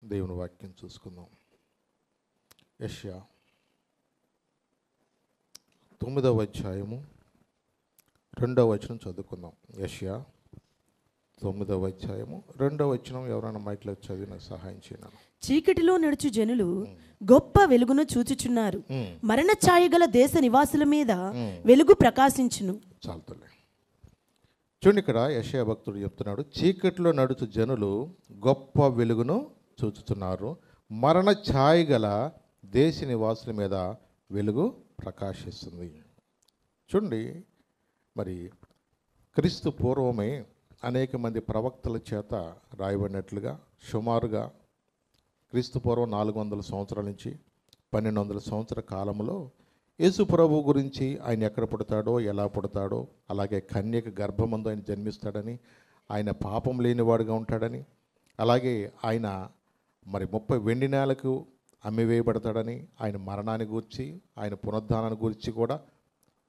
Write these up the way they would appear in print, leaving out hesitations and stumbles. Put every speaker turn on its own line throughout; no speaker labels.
దేవుని వాక్యం చూసుకుందాం. యెషయా 9వ అధ్యాయము 2వ వచనం చదువుకుందాం. యెషయా 9వ అధ్యాయము 2వ వచనం ఎవరైనా మైక్లో చదివి నాకు సహాయం చేయను.
చీకటిలో నడుచు జనులు గొప్ప వెలుగును చూచుచున్నారు. మరణ ఛాయ గల దేశ నివాసుల మీద వెలుగు ప్రకాశించును.
చాలుతలే. చూడండి, ఇక్కడ యెషయా భక్తుడు చెప్తున్నాడు, చీకటిలో నడుచు జనులు గొప్ప వెలుగును చూచుతున్నారు, మరణ ఛాయ గల దేశ నివాసుల మీద వెలుగు ప్రకాశిస్తుంది. చూడండి, మరి క్రీస్తు పూర్వమే అనేక మంది ప్రవక్తల చేత రాయబడినట్లుగా సుమారుగా క్రీస్తు పూర్వం 400 సంవత్సరాల నుంచి 1200 సంవత్సరాల కాలంలో యేసు ప్రభు గురించి ఆయన ఎక్కడ పుడతాడో, ఎలా పుడతాడో, అలాగే కన్యక గర్భమందు ఆయన జన్మిస్తాడని, ఆయన పాపం లేనివాడుగా ఉంటాడని, అలాగే ఆయన మరి 30 వెండి నేలకు అమ్మివేయబడతాడని, ఆయన మరణాన్ని గురించి, ఆయన పునరుద్ధానాన్ని గురించి కూడా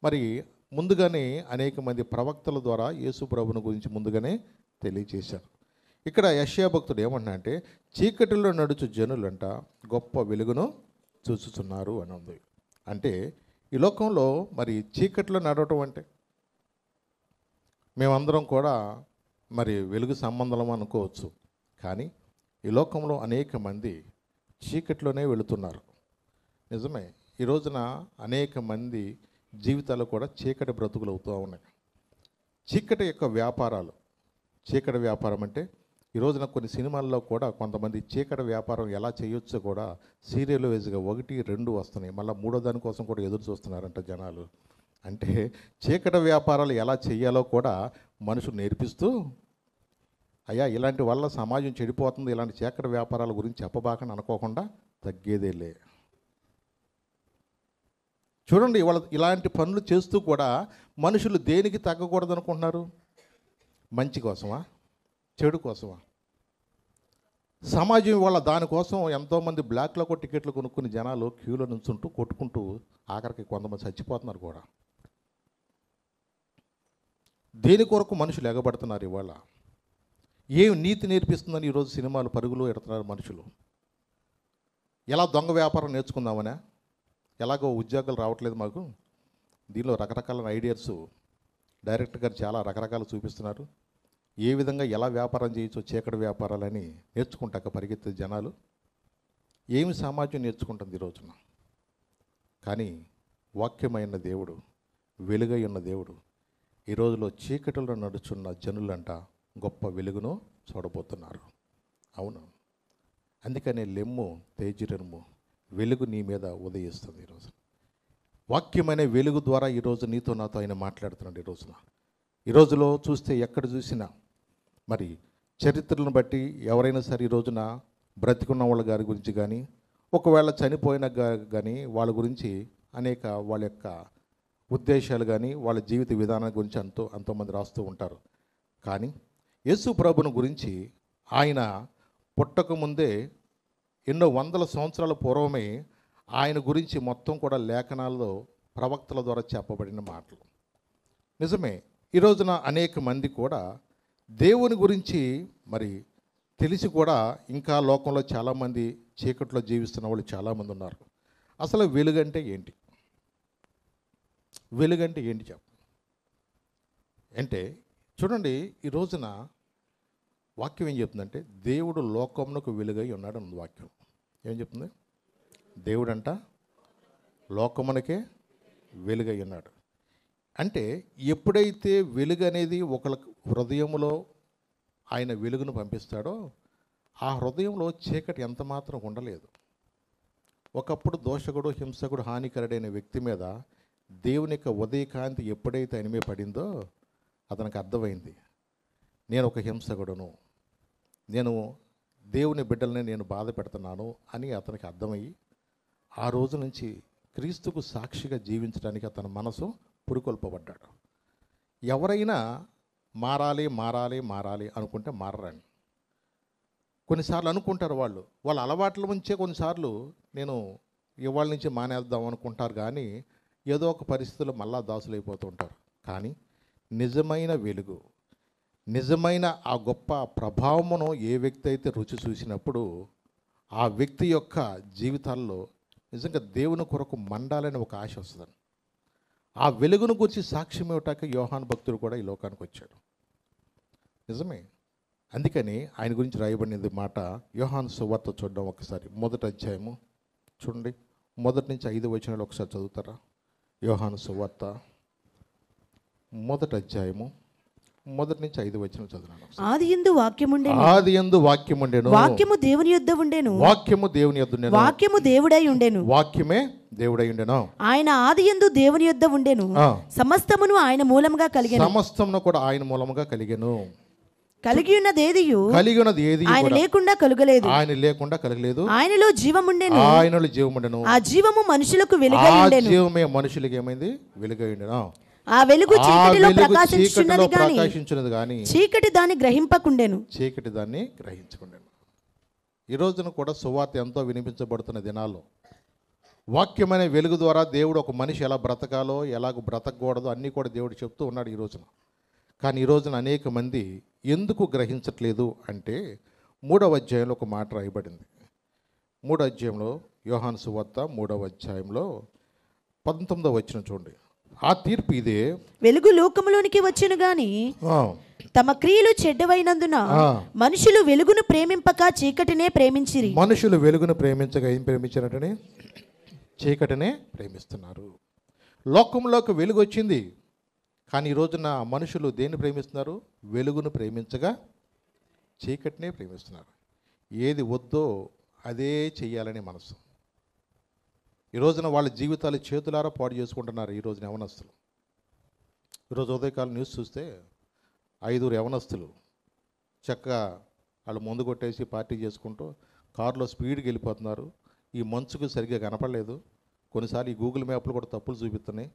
మరి ముందుగానే అనేక మంది ప్రవక్తల ద్వారా యేసు ప్రభుని గురించి ముందుగానే తెలియజేశారు. ఇక్కడ యెషయా భక్తుడు ఏమన్నా అంటే, చీకటిలో నడుచు జనులంట గొప్ప వెలుగును చూచుతున్నారు అని ఉంది. అంటే ఈ లోకంలో మరి చీకటిలో నడవటం అంటే మేమందరం కూడా మరి వెలుగు సంబంధం అనుకోవచ్చు, కానీ ఈ లోకంలో అనేక మంది చీకటిలోనే వెళుతున్నారు. నిజమే, ఈ రోజున అనేక మంది జీవితాలు కూడా చీకటి బ్రతుకులు అవుతూ ఉన్నాయి. చీకటి యొక్క వ్యాపారాలు, చీకటి వ్యాపారం అంటే ఈ రోజున కొన్ని సినిమాల్లో కూడా కొంతమంది చీకటి వ్యాపారం ఎలా చేయొచ్చో కూడా సీరియల్ వైజ్గా 1, 2 వస్తున్నాయి. మళ్ళీ 3వ దానికోసం కూడా ఎదురు చూస్తున్నారంట జనాలు. అంటే చీకటి వ్యాపారాలు ఎలా చేయాలో కూడా మనుషులు నేర్పిస్తూ, అయ్యా ఇలాంటి వల్ల సమాజం చెడిపోతుంది, ఇలాంటి చీకటి వ్యాపారాల గురించి చెప్పబాకని అనుకోకుండా తగ్గేదేలే. చూడండి, వాళ్ళ ఇలాంటి పనులు చేస్తూ కూడా మనుషులు దేనికి తగ్గకూడదు అనుకుంటున్నారు? మంచి కోసమా, చెడు కోసమా? సమాజం వాళ్ళ దానికోసం ఎంతోమంది బ్లాక్లో కూడా టికెట్లు కొనుక్కుని జనాలు క్యూలో నుంచుంటూ కొట్టుకుంటూ ఆఖరికి కొంతమంది చచ్చిపోతున్నారు కూడా. దేని కొరకు మనుషులు ఎగబడుతున్నారు ఇవాళ? ఏం నీతి నేర్పిస్తుందని ఈరోజు సినిమాలు పరుగులు ఎడుతున్నారు మనుషులు. ఎలా దొంగ వ్యాపారం నేర్చుకుందామనే, ఎలాగో ఉద్యోగాలు రావట్లేదు మాకు, దీనిలో రకరకాల ఐడియాస్ డైరెక్టర్ గారు చాలా రకరకాలు చూపిస్తున్నారు. ఏ విధంగా ఎలా వ్యాపారం చేయొచ్చో చీకటి వ్యాపారాలని నేర్చుకుంటాక పరిగెత్తే జనాలు. ఏమి సమాజం నేర్చుకుంటుంది ఈ రోజున? కానీ వాక్యమైన దేవుడు, వెలుగై ఉన్న దేవుడు ఈ రోజులో చీకటిలో నడుచున్న జనులంట గొప్ప వెలుగును చూడబోతున్నారు. అవును, అందుకనే లెమ్ము తేజరిమ్ము, వెలుగు నీ మీద ఉదయిస్తుంది. ఈరోజు వాక్యమైన వెలుగు ద్వారా ఈరోజు నీతో నాతో ఆయన మాట్లాడుతున్నాడు. ఈ రోజులో చూస్తే ఎక్కడ చూసినా మరి చరిత్రలను బట్టి ఎవరైనా సరే ఈ రోజున బ్రతికున్న వాళ్ళ గారి గురించి కానీ, ఒకవేళ చనిపోయిన కానీ వాళ్ళ గురించి అనేక వాళ్ళ యొక్క ఉద్దేశాలు కానీ వాళ్ళ జీవిత విధానం గురించి అంతోమంది రాస్తూ ఉంటారు. కానీ యేసు ప్రభుని గురించి ఆయన పుట్టకముందే ఎన్నో వందల సంవత్సరాల పూర్వమే ఆయన గురించి మొత్తం కూడా లేఖనాల్లో ప్రవక్తల ద్వారా చెప్పబడిన మాటలు. నిజమే, ఈ రోజున అనేక మంది కూడా దేవుని గురించి మరి తెలిసి కూడా ఇంకా లోకంలో చాలామంది చీకట్లో జీవిస్తున్న వాళ్ళు చాలామంది ఉన్నారు. అసలు వెలుగంటే ఏంటి? వెలుగంటే ఏంటి అంటే చూడండి, ఈ రోజున వాక్యం ఏం చెప్తుందంటే, దేవుడు లోకమునకు వెలుగై ఉన్నాడు అన్నది వాక్యం. ఏం చెప్తుంది? దేవుడంట లోకమునకే వెలుగై ఉన్నాడు. అంటే ఎప్పుడైతే వెలుగు అనేది ఒకళ్ళ హృదయంలో ఆయన వెలుగును పంపిస్తాడో ఆ హృదయంలో చీకటి ఎంత మాత్రం ఉండలేదు. ఒకప్పుడు దోషకుడు, హింసకుడు, హానికరుడైన వ్యక్తి మీద దేవుని యొక్క ఉదయకాంతి ఎప్పుడైతే ఆయన మీద పడిందో అతనికి అర్థమైంది, నేను ఒక హింసకుడును, నేను దేవుని బిడ్డల్ని నేను బాధ పెడుతున్నాను అని అతనికి అర్థమయ్యి ఆ రోజు నుంచి క్రీస్తుకు సాక్షిగా జీవించడానికి అతని మనసు పురుకొల్పబడ్డాడు. ఎవరైనా మారాలి మారాలి మారాలి అనుకుంటే మారరండి. కొన్నిసార్లు అనుకుంటారు వాళ్ళ అలవాట్ల నుంచే కొన్నిసార్లు నేను ఇవాళ నుంచి మానేద్దాం అనుకుంటారు, కానీ ఏదో ఒక పరిస్థితుల్లో మళ్ళా దాసులైపోతూ ఉంటారు. కానీ నిజమైన వెలుగు, నిజమైన ఆ గొప్ప ప్రభావమును ఏ వ్యక్తి అయితే రుచి చూసినప్పుడు ఆ వ్యక్తి యొక్క జీవితాల్లో నిజంగా దేవుని కొరకు మండాలని ఒక ఆశ వస్తుంది. ఆ వెలుగును గురించి సాక్ష్యం ఇవ్వటానికి యోహాను భక్తుడు కూడా ఈ లోకానికి వచ్చాడు. నిజమే. అందుకని ఆయన గురించి రాయబడినది మాట యోహాను సువార్త చూడడం ఒకసారి 1వ అధ్యాయము చూడండి, 1 నుంచి 5 వచనాలు ఒకసారి చదువుతారా? యోహాను సువార్త 1వ అధ్యాయము 1 నుంచి 5 వచనాలు చదువుతాను.
ఆదియందు వాక్యముండెను,
ఆదియందు వాక్యముండెను,
వాక్యము దేవుని యొద్ద ఉండెను,
వాక్యము దేవుని యొద్ద ఉండెను,
వాక్యము దేవుడై ఉండెను,
వాక్యమే దేవుడై ఉండెను.
ఆయన ఆదియందు దేవుని యొద్ద ఉండెను, సమస్తమును ఆయన మూలముగా కలిగెను,
సమస్తమును కూడా ఆయన మూలముగా కలిగెను.
కలిగి ఉన్నది ఏది ఆయన లేకుండా కలుగలేదు,
ఆయన లేకుండా కలగలేదు.
ఆయనలో జీవముండెను,
ఆయనలో జీవముండెను,
ఆ జీవము మనుషులకు వెలుగై ఉండెను,
జీవమే మనుషులకు ఏమైంది? వెలుగై ఉండెను.
ఆ వెలుగు చీకటిలో
ప్రకాశించున్నది గాని
చీకటి దాన్ని గ్రహింపకుండెను,
చీకటి దాన్ని గ్రహించకుండెను. ఈ రోజున కూడా సువార్త ఎంతో వినిపించబడుతున్న దినాల్లో వాక్యమైన వెలుగు ద్వారా దేవుడు ఒక మనిషి ఎలా బ్రతకాలో, ఎలాగ బ్రతకూడదో అన్నీ కూడా దేవుడు చెప్తూ ఉన్నాడు ఈ రోజున. కానీ ఈ రోజున అనేక మంది ఎందుకు గ్రహించట్లేదు అంటే 3వ అధ్యాయంలో ఒక మాట రాయబడింది. 3వ అధ్యాయంలో యోహాను సువార్త 3వ అధ్యాయంలో 19వ వచనం చూడండి. ఆ తీర్పు ఇదే,
వెలుగు లోకములోనికి వచ్చెను గాని తమ క్రియలు చెడ్డవైనందున మనుషులు వెలుగును ప్రేమింపక చీకటినే ప్రేమించిరి.
మనుషులు వెలుగును ప్రేమించగా ఏం ప్రేమించారంటే చీకటినే ప్రేమిస్తున్నారు. లోకంలోకి వెలుగు వచ్చింది, కానీ ఈ రోజున మనుషులు దేన్ని ప్రేమిస్తున్నారు? వెలుగును ప్రేమించగా చీకటినే ప్రేమిస్తున్నారు. ఏది వద్దో అదే చెయ్యాలనే మనసు. ఈ రోజున వాళ్ళ జీవితాలు చేతులారా పాడు చేసుకుంటున్నారు ఈ రోజున యవనస్తులు. ఈరోజు ఉదయకాలం న్యూస్ చూస్తే 5 యవనస్తులు చక్కగా వాళ్ళు ముందు కొట్టేసి పార్టీ చేసుకుంటూ కారులో స్పీడ్కి వెళ్ళిపోతున్నారు. ఈ మంచుకు సరిగ్గా కనపడలేదు. కొన్నిసార్లు ఈ గూగుల్ మ్యాప్లు కూడా తప్పులు చూపిస్తున్నాయి.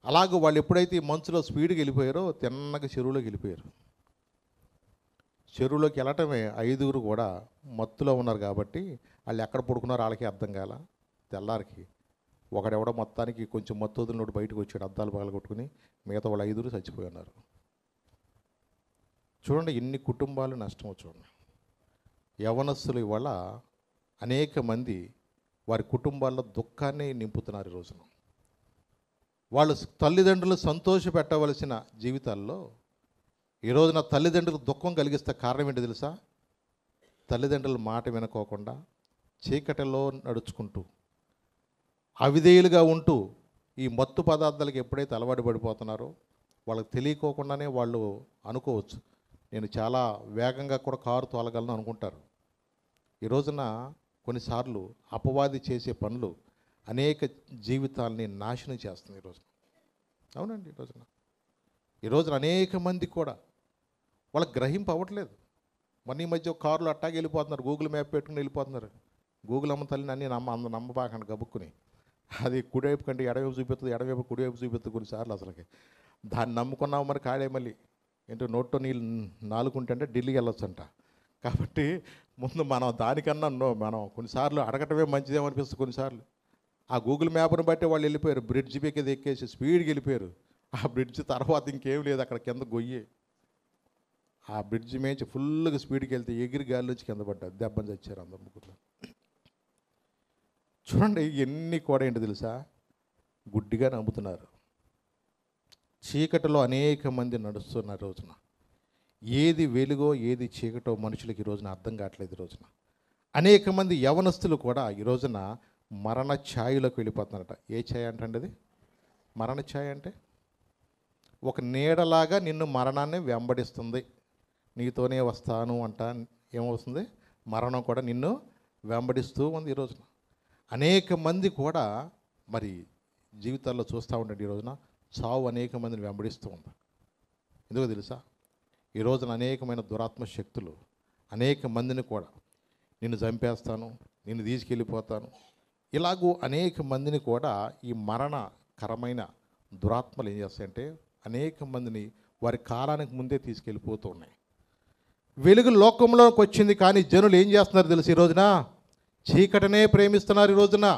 అలాగే వాళ్ళు ఎప్పుడైతే ఈ మంచులో స్పీడ్కి వెళ్ళిపోయారో తిన్నగా చెరువులోకి వెళ్ళిపోయారు. చెరువులోకి వెళ్ళటమే 5 కూడా మత్తులో ఉన్నారు కాబట్టి వాళ్ళు ఎక్కడ పడుకున్నారో వాళ్ళకి అర్థం కాల. తెల్లారికి ఒకడెవడో మొత్తానికి కొంచెం మత్తు వదిలినోడు బయటకు వచ్చాడు, అద్దాలు పగలగొట్టుకుని. మిగతా వాళ్ళు 5 చచ్చిపోయి ఉన్నారు. చూడండి ఎన్ని కుటుంబాలు నష్టం. చూడండి యవనస్తులు ఇవాళ అనేక మంది వారి కుటుంబాల్లో దుఃఖాన్ని నింపుతున్నారు. ఈ రోజున వాళ్ళు తల్లిదండ్రులు సంతోష పెట్టవలసిన జీవితాల్లో ఈ రోజున తల్లిదండ్రులకు దుఃఖం కలిగిస్తే కారణం ఏంటి తెలుసా? తల్లిదండ్రుల మాట వినుకోకుండా చీకటిలో నడుచుకుంటూ అవిధేయులుగా ఉంటూ ఈ మత్తు పదార్థాలకు ఎప్పుడైతే అలవాటు పడిపోతున్నారో వాళ్ళకి తెలియకోకుండానే వాళ్ళు అనుకోవచ్చు, నేను చాలా వేగంగా కూడా కారు తోలగలను అనుకుంటారు. ఈ రోజున కొన్నిసార్లు అపవాది చేసే పనులు అనేక జీవితాలని నాశనం చేస్తుంది ఈరోజు. అవునండి. ఈ రోజున అనేక మంది కూడా వాళ్ళకి గ్రహింపు అవ్వట్లేదు. మొన్న ఈ మధ్య కారులో అట్టాగి వెళ్ళిపోతున్నారు, గూగుల్ మ్యాప్ పెట్టుకుని వెళ్ళిపోతున్నారు. గూగుల్ అమ్మ తల్లిని అన్నీ నమ్మబాకండి గబుక్కుని. అది కుడివైపు కంటే ఎడవైపు చూపిస్తుంది, ఎడవైపు కుడివైపు చూపిస్తుంది కొన్నిసార్లు. అసలుకి దాన్ని నమ్ముకున్నావు మరి కాడే మళ్ళీ ఏంటో నోట్లో నీళ్ళు నాలుగుంటే ఢిల్లీకి వెళ్ళొచ్చంట. కాబట్టి ముందు మనం దానికన్నా మనం కొన్నిసార్లు అడగటమే మంచిదేమో అనిపిస్తుంది. కొన్నిసార్లు ఆ గూగుల్ మ్యాప్ను బట్టి వాళ్ళు వెళ్ళిపోయారు, బ్రిడ్జ్ పైకి ఎక్కేసి స్పీడ్కి వెళ్ళిపోయారు. ఆ బ్రిడ్జ్ తర్వాత ఇంకేం లేదు, అక్కడ కింద గొయ్యి. ఆ బ్రిడ్జ్ మేంచి ఫుల్గా స్పీడ్కి వెళ్తే ఎగిరి గాలి నుంచి కింద పడ్డారు, దెబ్బని చచ్చారు అందరు ముగ్గురు. చూడండి ఎన్ని కూడా ఏంటి తెలుసా? గుడ్డిగా నమ్ముతున్నారు. చీకటిలో అనేక మంది నడుస్తున్నారు రోజున. ఏది వెలుగో ఏది చీకటో మనుషులకి ఈ రోజున అర్థం కావట్లేదు. ఈ రోజున అనేక మంది యవనస్తులు కూడా ఈ రోజున మరణ ఛాయలోకి వెళ్ళిపోతున్నారట. ఏ ఛాయ అంటే అది? మరణ ఛాయ అంటే ఒక నీడలాగా నిన్ను మరణాన్ని వెంబడిస్తుంది. నీతోనే వస్తాను అంట. ఏమవుతుంది? మరణం కూడా నిన్ను వెంబడిస్తూ ఉంది. ఈ రోజున అనేక మంది కూడా మరి జీవితాల్లో చూస్తూ ఉండండి. ఈ రోజున చావు అనేక మందిని వెంబడిస్తూ ఉంది. ఎందుకో తెలుసా? ఈ రోజున అనేకమైన దురాత్మ శక్తులు అనేక మందిని కూడా నిన్ను చంపేస్తాను, నిన్ను తీసుకెళ్ళిపోతాను, ఇలాగూ అనేక మందిని కూడా ఈ మరణకరమైన దురాత్మలు ఏం చేస్తాయంటే అనేక మందిని వారి కాలానికి ముందే తీసుకెళ్ళిపోతూ ఉన్నాయి. వెలుగు లోకంలోకి వచ్చింది, కానీ జనులు ఏం చేస్తున్నారు తెలుసు? ఈ రోజున చీకటినే ప్రేమిస్తున్నారు. ఈ రోజున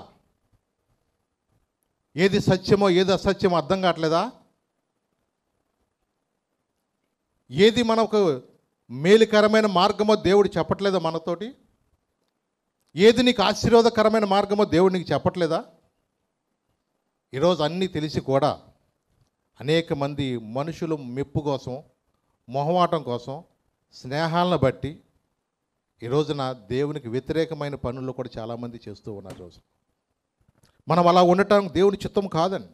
ఏది సత్యమో ఏది అసత్యమో అర్థం కావట్లేదా? ఏది మనకు మేలుకరమైన మార్గమో దేవుడు చెప్పట్లేదా మనతోటి? ఏది నీకు ఆశీర్వాదకరమైన మార్గమో దేవుడు నీకు చెప్పట్లేదా? ఈరోజు అన్నీ తెలిసి కూడా అనేక మంది మనుషులు మెప్పు కోసం, మొహమాటం కోసం, స్నేహాలను బట్టి ఈ రోజున దేవునికి వ్యతిరేకమైన పనులు కూడా చాలామంది చేస్తూ ఉన్నారు. రోజు మనం అలా ఉండటం దేవుని చిత్తం కాదని.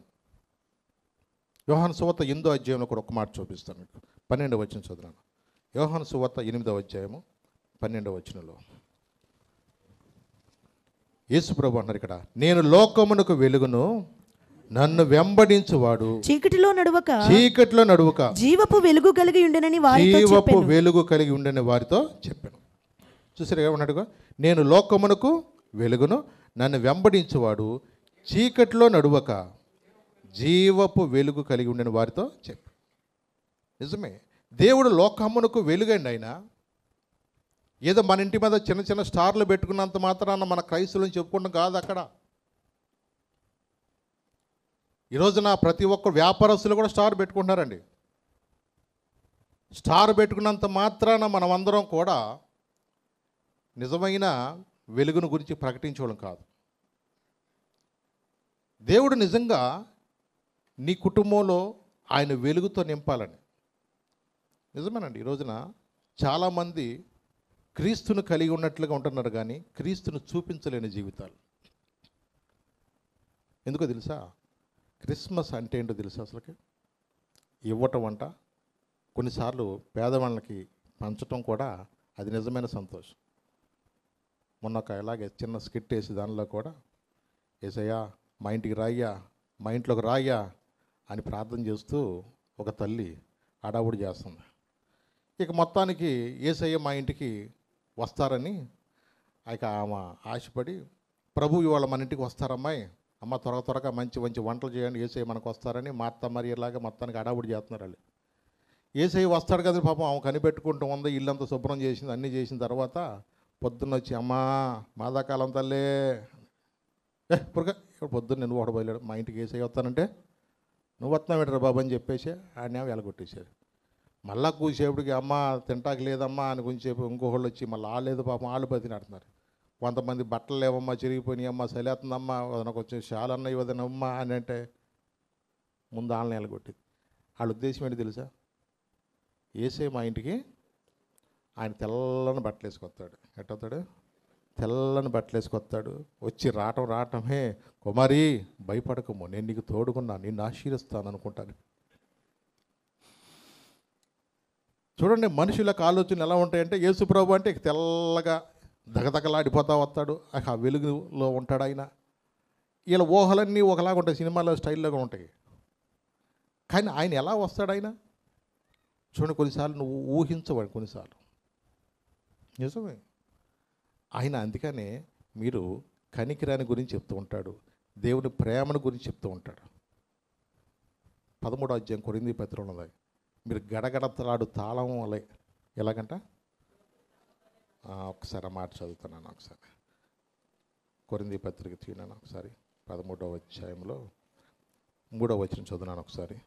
యోహాను సువార్త 8వ అధ్యాయంలో కూడా ఒక మాట చూపిస్తాను మీకు. 12వ వచనం చదువుతాను. యోహాను సువార్త 8వ అధ్యాయము 12వ వచనంలో యేసు ప్రభు అన్నారు ఇక్కడ, నేను లోకమునకు వెలుగును, నన్ను వెంబడించువాడు
చీకటిలో నడువక జీవపు వెలుగు కలిగి ఉండనని
వారితో చెప్పాను. చూసారు ఏమన్నాడుగా, నేను లోకమునకు వెలుగును, నన్ను వెంబడించువాడు చీకటిలో నడువక జీవపు వెలుగు కలిగి ఉండని వారితో చెప్పాను. నిజమే, దేవుడు లోకమునకు వెలుగండి. ఆయన ఏదో మన ఇంటి మీద చిన్న చిన్న స్టార్లు పెట్టుకున్నంత మాత్రాన మన క్రైస్తవులను చెప్పుకుంటాం కాదు. అక్కడ ఈ రోజున ప్రతి ఒక్క వ్యాపారస్తులు కూడా స్టార్ పెట్టుకుంటున్నారండి. స్టార్ పెట్టుకున్నంత మాత్రాన మనమందరం కూడా నిజమైన వెలుగును గురించి ప్రకటించడం కాదు. దేవుడు నిజంగా నీ కుటుంబంలో ఆయన వెలుగుతో నింపాలని. నిజమేనండి, ఈ రోజున చాలామంది క్రీస్తును కలిగి ఉన్నట్లుగా ఉంటున్నారు కానీ క్రీస్తును చూపించలేని జీవితాలు. ఎందుకో తెలుసా? క్రిస్మస్ అంటే ఏంటో తెలుసా? అసలుకి ఇవ్వటం అంట, కొన్నిసార్లు పేదవాళ్ళకి పంచటం కూడా అది నిజమైన సంతోషం. మొన్న ఒక ఇలాగే చిన్న స్కిట్ వేసి దానిలో కూడా, ఏసయ్యా మా ఇంటికి రాయ్యా, మా ఇంట్లోకి రాయ్యా అని ప్రార్థన చేస్తూ ఒక తల్లి హడావుడి చేస్తుంది. ఇక మొత్తానికి ఏసయ్య మా ఇంటికి వస్తారని ఇక ఆమె ఆశపడి, ప్రభు ఇవాళ మన ఇంటికి వస్తారమ్మాయి, అమ్మ త్వరగా మంచి మంచి వంటలు చేయండి, ఏసయ్య మనకు వస్తారని మా అత్త మరి ఇలాగా మొత్తానికి హడావుడి చేస్తున్నారు వాళ్ళు. ఏసయ్య వస్తాడు కదా పాపం, ఆమె కనిపెట్టుకుంటూ ఉంది, ఇల్లంతా శుభ్రం చేసింది, అన్నీ చేసిన తర్వాత పొద్దున్న వచ్చి, అమ్మా మాదాకాలం తల్లే పురగా ఇప్పుడు పొద్దున్న నువ్వు ఒకటి బయలుదేరు, మా ఇంటికి ఏసయ్య వస్తానంటే నువ్వు వస్తున్నావు ఏంటరా బాబు అని చెప్పేసి ఆయన వెళ్ళగొట్టేశారు. మళ్ళా కూసేపటికి అమ్మ తింటాకి లేదమ్మా అని కొంచెంసేపు ఇంకొకళ్ళు వచ్చి మళ్ళీ ఆలేదు పాపం, ఆళ్ళు బతినాడుతున్నారు. కొంతమంది బట్టలు లేవమ్మా, చిరిగిపోయినాయి అమ్మ, సలేతుందమ్మా, నాకు కొంచెం షాలన్నా ఇవ్వదనమ్మా అని అంటే ముందు వాళ్ళని వెళ్ళగొట్టింది. వాళ్ళ ఉద్దేశం ఏంటి తెలుసా? ఏసే మా ఇంటికి ఆయన తెల్లని బట్టలు వేసుకొస్తాడు. ఎట్టవుతాడు? తెల్లని బట్టలు వేసుకొస్తాడు. వచ్చి రావటమే, కుమారి భయపడకము, నేను నీకు తోడుకున్నా, నిన్ను ఆశీర్వదిస్తాను అనుకుంటాను. చూడండి మనుషులకు ఆలోచనలు ఎలా ఉంటాయంటే, యేసు ప్రభు అంటే తెల్లగా దగదగలాడిపోతా వస్తాడు, ఆ వెలుగులో ఉంటాడు ఆయన. వీళ్ళ ఊహలన్నీ ఒకలాగా ఉంటాయి, సినిమాలో స్టైల్లోగా ఉంటాయి. కానీ ఆయన ఎలా వస్తాడు? ఆయన చూడండి, కొన్నిసార్లు నువ్వు ఊహించవాలి, కొన్నిసార్లు నిజమే. ఆయన అందుకనే మీరు కనికిరాని గురించి చెప్తూ ఉంటాడు, దేవుని ప్రేమను గురించి చెప్తూ ఉంటాడు. 13వ అధ్యాయం కొరింథీ పత్రికలో ఉన్నది, మీరు గడగడతలాడు తాళం వలె. ఎలాగంట? ఒకసారి మాట చదువుతున్నాను. ఒకసారి కొరింథీ పత్రిక తీయనాను ఒకసారి. 13వ అధ్యాయంలో 3వ వచనం చదువునాను ఒకసారి.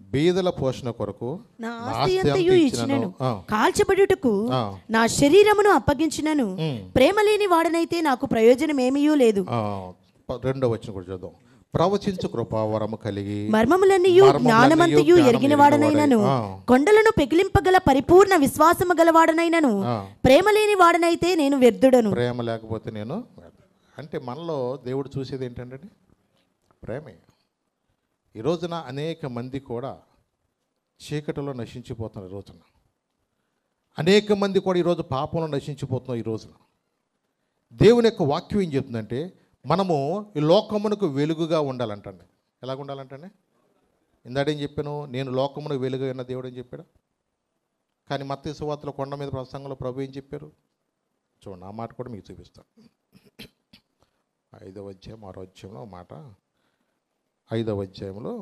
బీదల పోషణ కొరకు
నా ఆస్తి అంతయు ఇచ్చినను, కాల్చబడుటకు నా శరీరమును అప్పగించినను, ప్రేమ లేని వాడనైతే నాకు ప్రయోజనం ఏమీయూ లేదు.
2వ వచనం కూడా చూద్దాం. ప్రవచించు కృపావరము కలిగి
మర్మములన్నీయు జ్ఞానమంతయు ఎరిగిన వాడనైనను, కొండలను పెకిలింపగల పరిపూర్ణ విశ్వాసము గలవాడనైనను, ప్రేమ లేని వాడనైతే నేను వ్యర్థుడను.
ప్రేమ లేకపోతే నేను అంటే మనలో దేవుడు చూసేది ఏంటంటే ప్రేమే. ఈ రోజున అనేక మంది కూడా చీకటిలో నశించిపోతున్నారు. ఈ రోజున అనేక మంది కూడా ఈరోజు పాపంలో నశించిపోతున్నాం. ఈ రోజున దేవుని యొక్క వాక్యం ఏం చెప్తుందంటే, మనము ఈ లోకమునకు వెలుగుగా ఉండాలంటండి. ఎలాగ ఉండాలంటే, ఇందాడేం చెప్పాను, నేను లోకమునకు వెలుగు అన్న దేవుడు అని చెప్పాడు. కానీ మత్తయి సువార్తలో కొండ మీద ప్రసంగంలో ప్రభు ఏం చెప్పారు చూడండి. ఆ మాట కూడా మీకు చూపిస్తాను. 5వ అధ్యాయం 6వ అధ్యాయంలో మాట, 5వ అధ్యాయంలో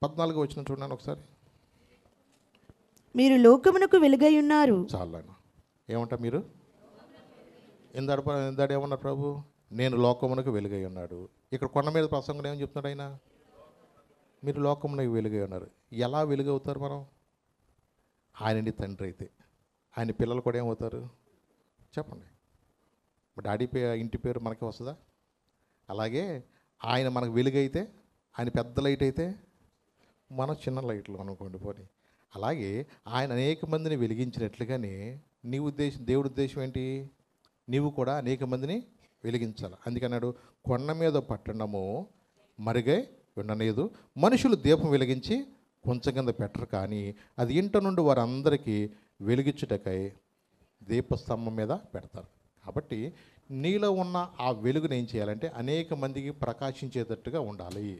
14వ వచనం చూడండి ఒకసారి.
మీరు లోకమునకు వెలుగై ఉన్నారు.
చాలా ఏమంటా మీరు ఇందాడు ఏమన్నారు ప్రభు? నేను లోకమునకు వెలుగై ఉన్నాడు. ఇక్కడ కొండ మీద ప్రసంగంలో ఏమని చెప్తున్నాడు ఆయన? మీరు లోకమునకు వెలుగై ఉన్నారు. ఎలా వెలుగవుతారు మనం? ఆయనని తండ్రి అయితే ఆయన పిల్లలు కూడా ఏమవుతారు చెప్పండి? డాడీ ఇంటి పేరు మనకి వస్తుందా? అలాగే ఆయన మనకు వెలుగైతే, ఆయన పెద్ద లైట్ అయితే మన చిన్న లైట్లు అనుకోండి పోనీ. అలాగే ఆయన అనేక మందిని వెలిగించినట్లుగానే నీ ఉద్దేశం, దేవుడి ఉద్దేశం ఏంటి? నీవు కూడా అనేక మందిని వెలిగించాలి. అందుకన్నాడు, కొండ మీద పట్టణము మరుగై ఉండలేదు, మనుషులు దీపం వెలిగించి కొంచెం కింద పెట్టరు, కానీ అది ఇంట నుండి వారందరికీ వెలిగించుటకై దీపస్తంభం మీద పెడతారు. కాబట్టి నీలో ఉన్న ఆ వెలుగుని ఏం చేయాలంటే అనేక మందికి ప్రకాశించేటట్టుగా ఉండాలి.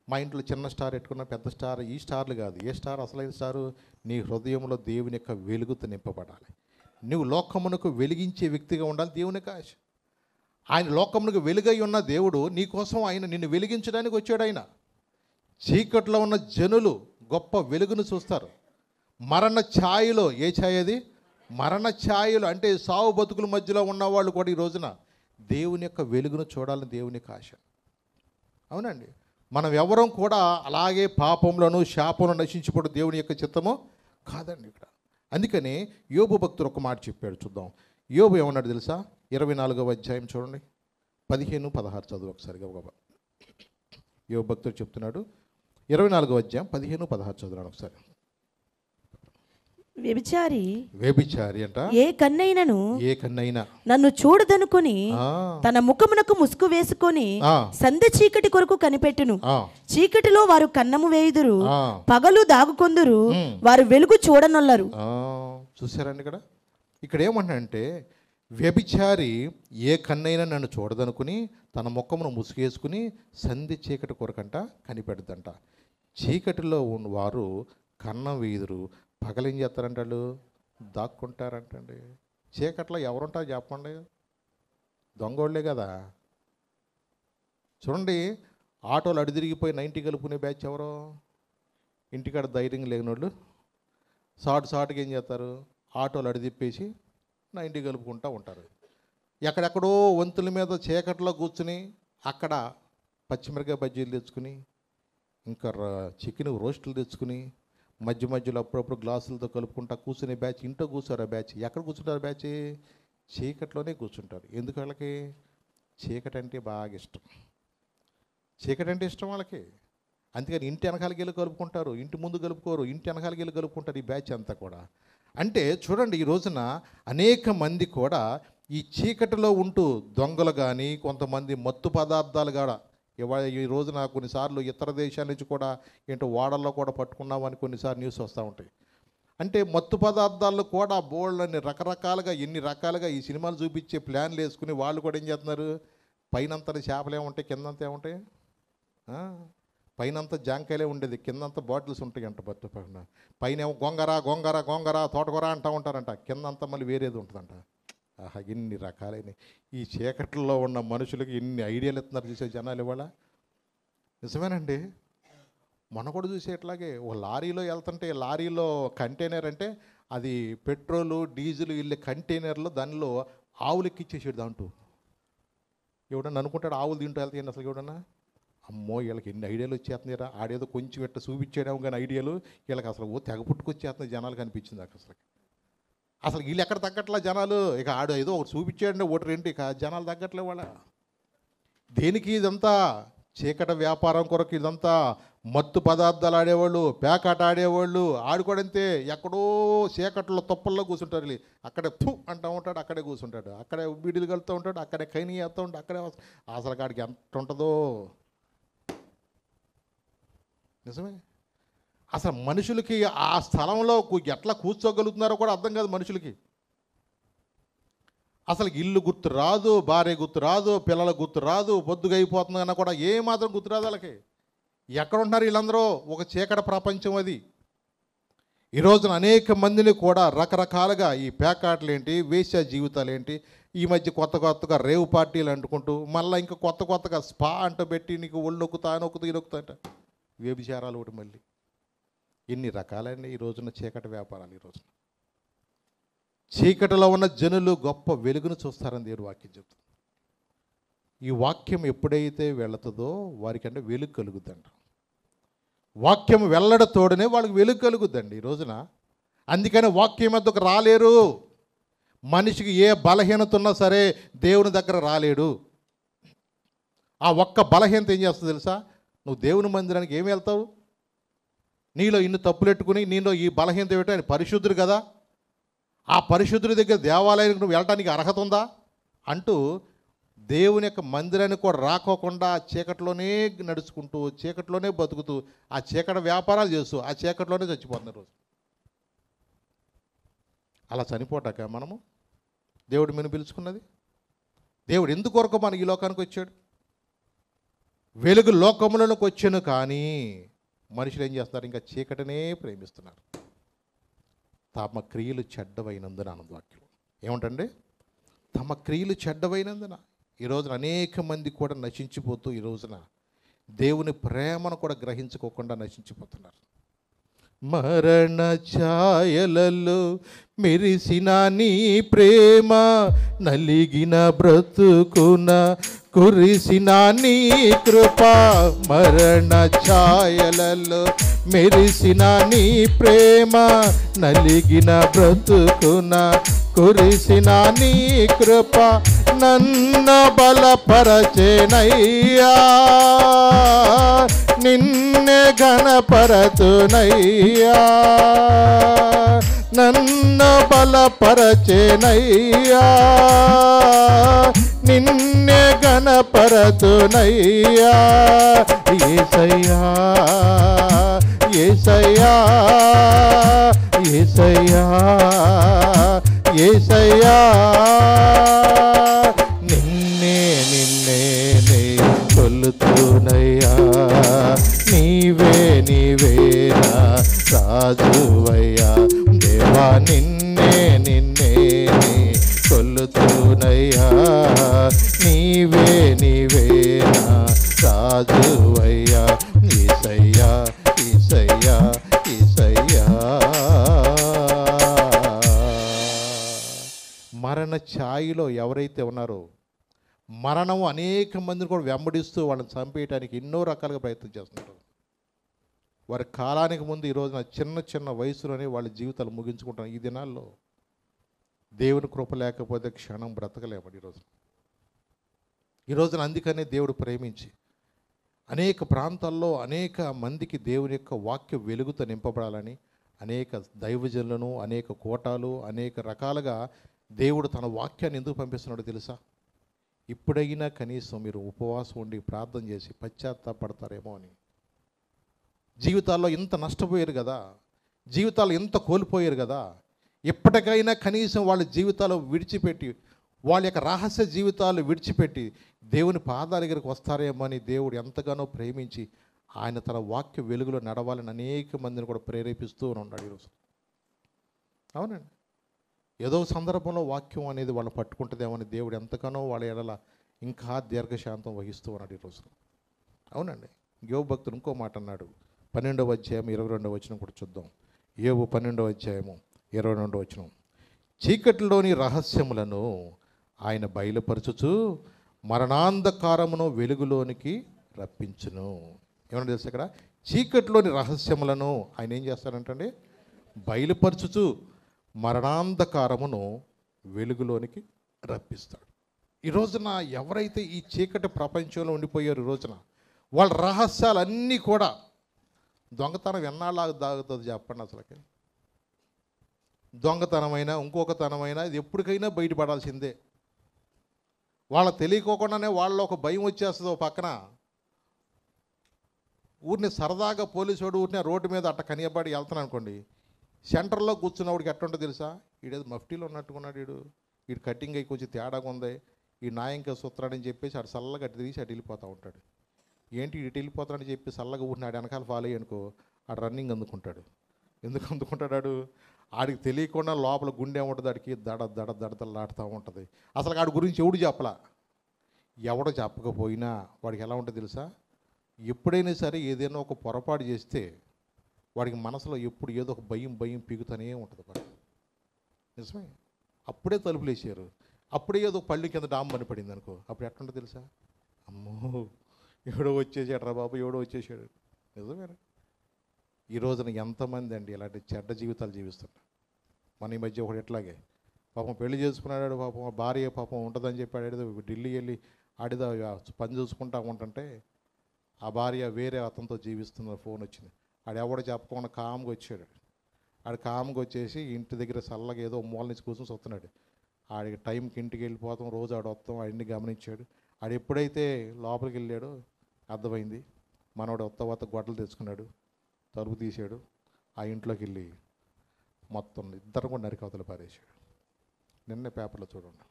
మా ఇంట్లో చిన్న స్టార్ పెట్టుకున్న, పెద్ద స్టార్, ఈ స్టార్లు కాదు. ఏ స్టార్? అసలైన స్టారు నీ హృదయంలో దేవుని యొక్క వెలుగుతో నింపబడాలి. నువ్వు లోకమునకు వెలిగించే వ్యక్తిగా ఉండాలి. దేవుని యొక్క ఆశ. ఆయన లోకమునకు వెలుగై ఉన్న దేవుడు నీ కోసం ఆయన నిన్ను వెలిగించడానికి వచ్చాడు. ఆయన చీకట్లో ఉన్న జనులు గొప్ప వెలుగును చూస్తారు. మరణ ఛాయలో, ఏ ఛాయ అది? మరణ ఛాయలు అంటే సావు బతుకుల మధ్యలో ఉన్నవాళ్ళు కూడా ఈ రోజున దేవుని యొక్క వెలుగును చూడాలని దేవుని యొక్క ఆశ. అవునండి, మనం ఎవరం కూడా అలాగే పాపంలోను శాపంలో నశించిపోవడం దేవుని యొక్క చిత్తము కాదండి ఇక్కడ. అందుకని యోబు భక్తుడు ఒక మాట చెప్పాడు, చూద్దాం. యోబు ఏమన్నాడు తెలుసా? 24వ అధ్యాయం చూడండి, 15-16 చదువు ఒకసారిగా. యోబు భక్తుడు చెప్తున్నాడు, 24వ అధ్యాయం 15-16 చదువున్నాడు ఒకసారి. వ్యభిచారి అంట
ఏ కన్నైనను
నన్ను
చూడదనుకుని తన ముఖమునకు ముసుగు వేసుకొని సంధ్య చీకటి కొరకు కనిపెట్టును. చీకటిలో వారు కన్నము వేయుదురు, పగలు దాగుకొందురు, వారు వెలుగు చూడనొల్లరు.
చూసారండి ఇక్కడ ఏమంటే, వ్యభిచారి ఏ కన్నైనా నన్ను చూడదనుకుని తన ముఖమును ముసుగేసుకుని సంధ్య చీకటి కొరకంట కనిపెడదంట. చీకటిలో ఉన్న వారు కన్నం వేయుదురు, పగలు ఏం చేస్తారంట? వాళ్ళు దాక్కుంటారంటండి. చీకట్లో ఎవరుంటారు చెప్పండి? దొంగోళ్ళే కదా. చూడండి, ఆటోలు అడిదిరిగిపోయి 90 కలుపుకునే బ్యాచ్ ఎవరో, ఇంటికాడ ధైర్యం లేని వాళ్ళు సాటుగా ఏం చేస్తారు? ఆటోలు అడిదిప్పేసి 90 కలుపుకుంటూ ఉంటారు. ఎక్కడెక్కడో వంతుల మీద చీకట్లో కూర్చుని అక్కడ పచ్చిమిరకాయ బజ్జీలు తెచ్చుకుని, ఇంకా చికెన్ రోస్టులు తెచ్చుకుని, మధ్యలో అప్పుడప్పుడు గ్లాసులతో కలుపుకుంటా కూర్చునే బ్యాచ్. ఇంట్లో కూర్చోరు ఆ బ్యాచ్. ఎక్కడ కూర్చుంటారు బ్యాచ్? చీకట్లోనే కూర్చుంటారు. ఎందుకు? వాళ్ళకి చీకటి అంటే బాగా ఇష్టం. చీకటి అంటే ఇష్టం వాళ్ళకి. అందుకని ఇంటి వెనకాలకి వెళ్ళి కలుపుకుంటారు, ఇంటి ముందు కలుపుకోరు, ఇంటి వెనకాలకి వెళ్ళి కలుపుకుంటారు ఈ బ్యాచ్ అంతా కూడా. అంటే చూడండి, ఈ రోజున అనేక మంది కూడా ఈ చీకటిలో ఉంటూ దొంగలు కానీ, కొంతమంది మత్తు పదార్థాలు కూడా ఈ రోజున కొన్నిసార్లు ఇతర దేశాల నుంచి కూడా ఏంటో వాడల్లో కూడా పట్టుకున్నామని కొన్నిసార్లు న్యూస్ వస్తూ ఉంటాయి. అంటే మత్తు పదార్థాలు కూడా బోళ్ళని రకరకాలుగా, ఎన్ని రకాలుగా ఈ సినిమాలు చూపించే ప్లాన్లు వేసుకుని వాళ్ళు కూడా ఏం చేస్తున్నారు? పైనంతా చేపలు ఏముంటాయి, కిందంతా ఏముంటాయి? పైనంతా జాంకాయలే ఉండేది, కిందంతా బాటిల్స్ ఉంటాయి అంట. పైన ఏమో గొంగర తోటకూర అంటూ ఉంటారంట, కిందంతా మళ్ళీ వేరేది ఉంటుందంట. ఆహా, ఎన్ని రకాలైన ఈ చీకట్లో ఉన్న మనుషులకి ఎన్ని ఐడియాలు ఇస్తున్నారు చూసే జనాలు ఇవాళ. నిజమేనండి. మొన్న కూడా చూసే ఇట్లాగే ఒక లారీలో వెళ్తుంటే, లారీలో కంటైనర్ అంటే అది పెట్రోలు డీజిల్ వెళ్ళే కంటైనర్లో దానిలో ఆవులు ఎక్కిచ్చేసాడు. దాంట్లో ఎవడన్నా అనుకుంటాడు ఆవులు తింటూ వెళ్తాయండి. అసలు ఎవడన్నా అమ్మో వీళ్ళకి ఎన్ని ఐడియాలు వచ్చేస్తున్నారా, ఆడేదో కొంచెం ఇట్లా చూపించేయడం కానీ ఐడియాలు వీళ్ళకి అసలు తెగ పుట్టుకొచ్చేస్తున్నాయి జనాలు కనిపించింది నాకు. అసలు వీళ్ళు ఎక్కడ తగ్గట్లా జనాలు. ఇక ఆడు ఏదో ఒకటి చూపించాడంటే ఒకటి రెండు, ఇక జనాలు తగ్గట్లే వాళ్ళ. దేనికి ఇదంతా? చీకట వ్యాపారం కొరకు ఇదంతా. మత్తు పదార్థాలు ఆడేవాళ్ళు, పేకాట ఆడేవాళ్ళు ఆడుకోడంతే. ఎక్కడో చీకట్లో తొప్పల్లో కూర్చుంటారు. అక్కడే ఫు అంటూ ఉంటాడు, అక్కడే కూర్చుంటాడు, అక్కడే బీడీలు కలుతూ ఉంటాడు, అక్కడే కైని వేస్తూ ఉంటాడు, అక్కడే. అసలు కాడికి ఎంత ఉంటుందో నిజమే. అసలు మనుషులకి ఆ స్థలంలో ఎట్లా కూర్చోగలుగుతున్నారో కూడా అర్థం కాదు మనుషులకి. అసలు ఇల్లు గుర్తు రాదు, భార్య గుర్తు రాదు, పిల్లల గుర్తు రాదు, పొద్దుగా అయిపోతుందన్నా కూడా ఏమాత్రం గుర్తు రాదు వాళ్ళకి. ఎక్కడ ఉంటున్నారు వీళ్ళందరూ? ఒక చీకటి ప్రపంచం అది. ఈ రోజున అనేక మందిని కూడా రకరకాలుగా ఈ పేకాటలు ఏంటి, వేశ్య జీవితాలు ఏంటి, ఈ మధ్య కొత్తగా రేవు పార్టీలు అంటుకుంటూ మళ్ళీ ఇంకా కొత్తగా స్పా అంటూ పెట్టి నీకు ఒళ్ళు నొక్కుతా నొక్కుతూ నొక్కుతా అంట. వ్యభిచారాలు ఒకటి మళ్ళీ. ఎన్ని రకాలైన ఈ రోజున చీకటి వ్యాపారాలు. ఈ రోజున చీకటిలో ఉన్న జనులు గొప్ప వెలుగును చూస్తారని దేవుడు వాక్యం చెప్తుంది. ఈ వాక్యం ఎప్పుడైతే వెళుతుందో వారికంటే వెలుగు కలుగుద్దంట. వాక్యం వెళ్ళడతోడనే వాళ్ళకి వెలుగు కలుగుద్దండి ఈ రోజున. అందుకని వాక్యం వద్దకు రాలేరు. మనిషికి ఏ బలహీనత ఉన్నా సరే దేవుని దగ్గర రాలేడు. ఆ ఒక్క బలహీనత ఏం చేస్తుంది తెలుసా? నువ్వు దేవుని మందిరానికి ఏమి వెళ్తావు? నీలో ఇన్ని తప్పులెట్టుకుని నీలో ఈ బలహీనత ఏమిటో, ఆయన పరిశుద్ధుడు కదా, ఆ పరిశుద్ధుడి దగ్గర దేవాలయానికి నువ్వు వెళ్ళటానికి అర్హత ఉందా అంటూ దేవుని యొక్క మందిరానికి కూడా రాకోకుండా చీకట్లోనే నడుచుకుంటూ, చీకట్లోనే బతుకుతూ, ఆ చీకటి వ్యాపారాలు చేస్తూ, ఆ చీకట్లోనే చచ్చిపోతున్నారు రోజు. అలా చనిపోటాక మనము దేవుడు మనం పిలుచుకున్నది? దేవుడు ఎందుకొరకు మన ఈ లోకానికి వచ్చాడు? వెలుగు లోకములకు వచ్చాను, కానీ మనుషులు ఏం చేస్తున్నారు? ఇంకా చీకటినే ప్రేమిస్తున్నారు. తమ క్రియలు చెడ్డవైనందున ఆనందవాక్యం ఏమంటండి? తమ క్రియలు చెడ్డవైనందున ఈ రోజున అనేక మంది కూడా నశించిపోతూ, ఈ రోజున దేవుని ప్రేమను కూడా గ్రహించుకోకుండా నశించిపోతున్నారు. మరణ ఛాయలలో మెరిసిన నీ ప్రేమ, నలిగిన బ్రతుకున కురిసిన నీ కృప. మరణ ఛాయలలో మెరిసిన నీ ప్రేమ, నలిగిన బ్రతుకున కురిసిన నీ కృప. నన్ను బలపరచెనయ్యా, నిన్నే ఘనపరతునయ్యా. నన్ను బలపరచెనయ్యా, నిన్నే ఘనపరతునయ్యా. యేసయ్యా యేసయ్యా యేసయ్యా యేసయ్యా, నిన్నే నిన్నే నే కొలుతునయ్యా. నీవే నీవేనా రాజువయ్యా దేవా, నిన్నే నిన్నే నే కొలుతునయ్యా. నీవే నీవేనా రాజువయ్యా. యేసయ్యా యేసయ్యా యేసయ్యా. మరణ ఛాయలో ఎవరైతే ఉన్నారో, మరణం అనేక మందిని కూడా వెంబడిస్తూ వాళ్ళని చంపేయడానికి ఎన్నో రకాలుగా ప్రయత్నం చేస్తున్నారు. వారి కాలానికి ముందు ఈ రోజున చిన్న చిన్న వయసులోనే వాళ్ళ జీవితాలు ముగించుకుంటారు. ఈ దినాల్లో దేవుని కృప లేకపోతే క్షణం బ్రతకలేమండి ఈ రోజున. అందుకనే దేవుడు ప్రేమించి అనేక ప్రాంతాల్లో అనేక మందికి దేవుని యొక్క వాక్య వెలుగుతో నింపబడాలని అనేక దైవజనులను, అనేక కోటాలు, అనేక రకాలుగా దేవుడు తన వాక్యాన్ని ఎందుకు పంపిస్తున్నాడో తెలుసా? ఇప్పుడైనా కనీసం మీరు ఉపవాసం ఉండి ప్రార్థన చేసి పశ్చాత్తాపడతారేమో అని. జీవితాల్లో ఇంత నష్టపోయారు కదా, జీవితాలు ఇంత కోల్పోయారు కదా, ఎప్పటికైనా కనీసం వాళ్ళ జీవితాలు విడిచిపెట్టి, వాళ్ళ యొక్క రహస్య జీవితాలు విడిచిపెట్టి దేవుని పాదాల దగ్గరికి వస్తారేమో అని దేవుడు ఎంతగానో ప్రేమించి ఆయన తన వాక్య వెలుగులో నడవాలని అనేక మందిని కూడా ప్రేరేపిస్తూ ఉన్నాడు ఈరోజు. అవునండి, ఏదో సందర్భంలో వాక్యం అనేది వాళ్ళు పట్టుకుంటుందేమో అని దేవుడు ఎంతగానో వాళ్ళ ఎడల ఇంకా దీర్ఘశాంతం వహిస్తూ ఉన్నాడు ఈరోజు. అవునండి, యోబు భక్తుడు ఇంకో మాట అన్నాడు. 12వ అధ్యాయం 22వ వచనం కూడా చూద్దాం. యోబు 12వ అధ్యాయము 22వ వచనం. చీకటిలోని రహస్యములను ఆయన బయలుపరచుచు మరణాంధకారమును వెలుగులోనికి రప్పించును. ఏమన్నా తెలుసు ఇక్కడ? చీకటిలోని రహస్యములను ఆయన ఏం చేస్తాడంటే బయలుపరచుచు మరణాంధకారమును వెలుగులోనికి రప్పిస్తాడు. ఈ రోజున ఎవరైతే ఈ చీకటి ప్రపంచంలో ఉండిపోయారు, ఈ రోజున వాళ్ళ రహస్యాలన్నీ కూడా దొంగతనం ఎన్నాళ్ళ దాగుతుంది చెప్పండి అసలుకి? దొంగతనమైనా ఇంకొక తనమైనా ఇది ఎప్పటికైనా బయటపడాల్సిందే. వాళ్ళకి తెలియకోకుండానే వాళ్ళలో ఒక భయం వచ్చేస్తుంది. ఒక పక్కన ఊరిని సరదాగా పోలీసుడు ఊరిని రోడ్డు మీద అట్ట కనియబడి వెళ్తాను అనుకోండి, సెంటర్లో కూర్చున్నవాడికి ఎట్టుంటో తెలుసా? వీడేదో మఫ్టీలో ఉన్నట్టుకున్నాడు, వీడు కటింగ్ అయి కొంచెం తేడాగా ఉంది, ఈ నాయంక సూత్రాడని చెప్పేసి అటు చల్లగా అటు తీసి అటు వెళ్ళిపోతూ ఉంటాడు. ఏంటి ఇటు వెళ్ళిపోతాడని చెప్పి చల్లగా ఊరినాడు వెనకాల ఫాలో అయ్యి అనుకో, ఆడు రన్నింగ్ అందుకుంటాడు. ఎందుకు అందుకుంటాడు? ఆడికి తెలియకుండా లోపల గుండె ఉంటుంది, ఆడికి దడదలాడుతూ ఉంటుంది. అసలు ఆడి గురించి ఎవడు చెప్పలా. ఎవడో చెప్పకపోయినా వాడికి ఎలా ఉంటుంది తెలుసా? ఎప్పుడైనా సరే ఏదైనా ఒక పొరపాటు చేస్తే వాడికి మనసులో ఎప్పుడు ఏదో ఒక భయం పీగుతూనే ఉంటుంది. నిజమే. అప్పుడే తలుపులు వేసారు, అప్పుడే ఏదో పళ్ళు కింద డామ్ అని పడింది అనుకో, అప్పుడు ఎట్లుంటుంది తెలుసా? అమ్మో ఎవడో వచ్చేసాడు రా బాబు, ఎవడో వచ్చేసాడు. నిజమేనా? ఈ రోజున ఎంతమంది అండి ఇలాంటి చెడ్డ జీవితాలు జీవిస్తున్నారు. మన ఈ మధ్య ఒకటి ఎట్లాగే పాపం పెళ్లి చేసుకున్నాడు, పాపం భార్య పాపం ఉంటుందని చెప్పి ఆడేదో ఢిల్లీ వెళ్ళి ఆడిదో పని చూసుకుంటా ఉంటుంటే ఆ భార్య వేరే అతనితో జీవిస్తున్న ఫోన్ వచ్చింది. ఆడెవడో చెప్పకుండా కామ్గా వచ్చాడు. ఆడు కామ్గా వచ్చేసి ఇంటి దగ్గర చల్లగా ఏదో మూల నుంచి కూర్చొని చూస్తున్నాడు. ఆడికి టైంకి ఇంటికి వెళ్ళిపోతాం, రోజు ఆడ వస్తాం, ఆడిని గమనించాడు. ఆడు ఎప్పుడైతే లోపలికి వెళ్ళాడో అర్థమైంది. మనవాడు వత్త గొడ్డలు తెచ్చుకున్నాడు, తలుపు తీసాడు, ఆ ఇంట్లోకి వెళ్ళి మొత్తం ఇద్దరు కూడా నరికి అవతల పారేసాడు. నిన్నే పేపర్లో చూడండి,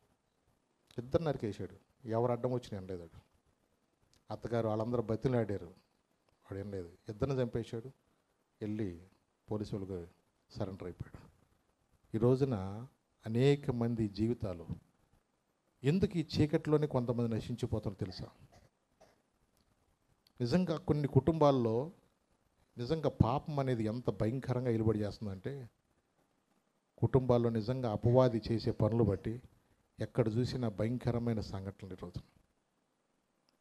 ఇద్దరు నరికేసాడు. ఎవరు అడ్డం వచ్చి అనలేదు. అత్తగారు వాళ్ళందరూ బతిలాడారు, వాడు ఏం లేదు, ఇద్దరిని చంపేశాడు. వెళ్ళి పోలీసు వాళ్ళకి సరెండర్ అయిపోయాడు. ఈ రోజున అనేక మంది జీవితాలు ఎందుకు ఈ చీకటిలోనే కొంతమంది నశించిపోతారో తెలుసా? నిజంగా కొన్ని కుటుంబాల్లో నిజంగా పాపం అనేది ఎంత భయంకరంగా వెలువడి చేస్తుందంటే, కుటుంబాల్లో నిజంగా అపవాది చేసే పనులు బట్టి ఎక్కడ చూసినా భయంకరమైన సంఘటనలు. ఈరోజు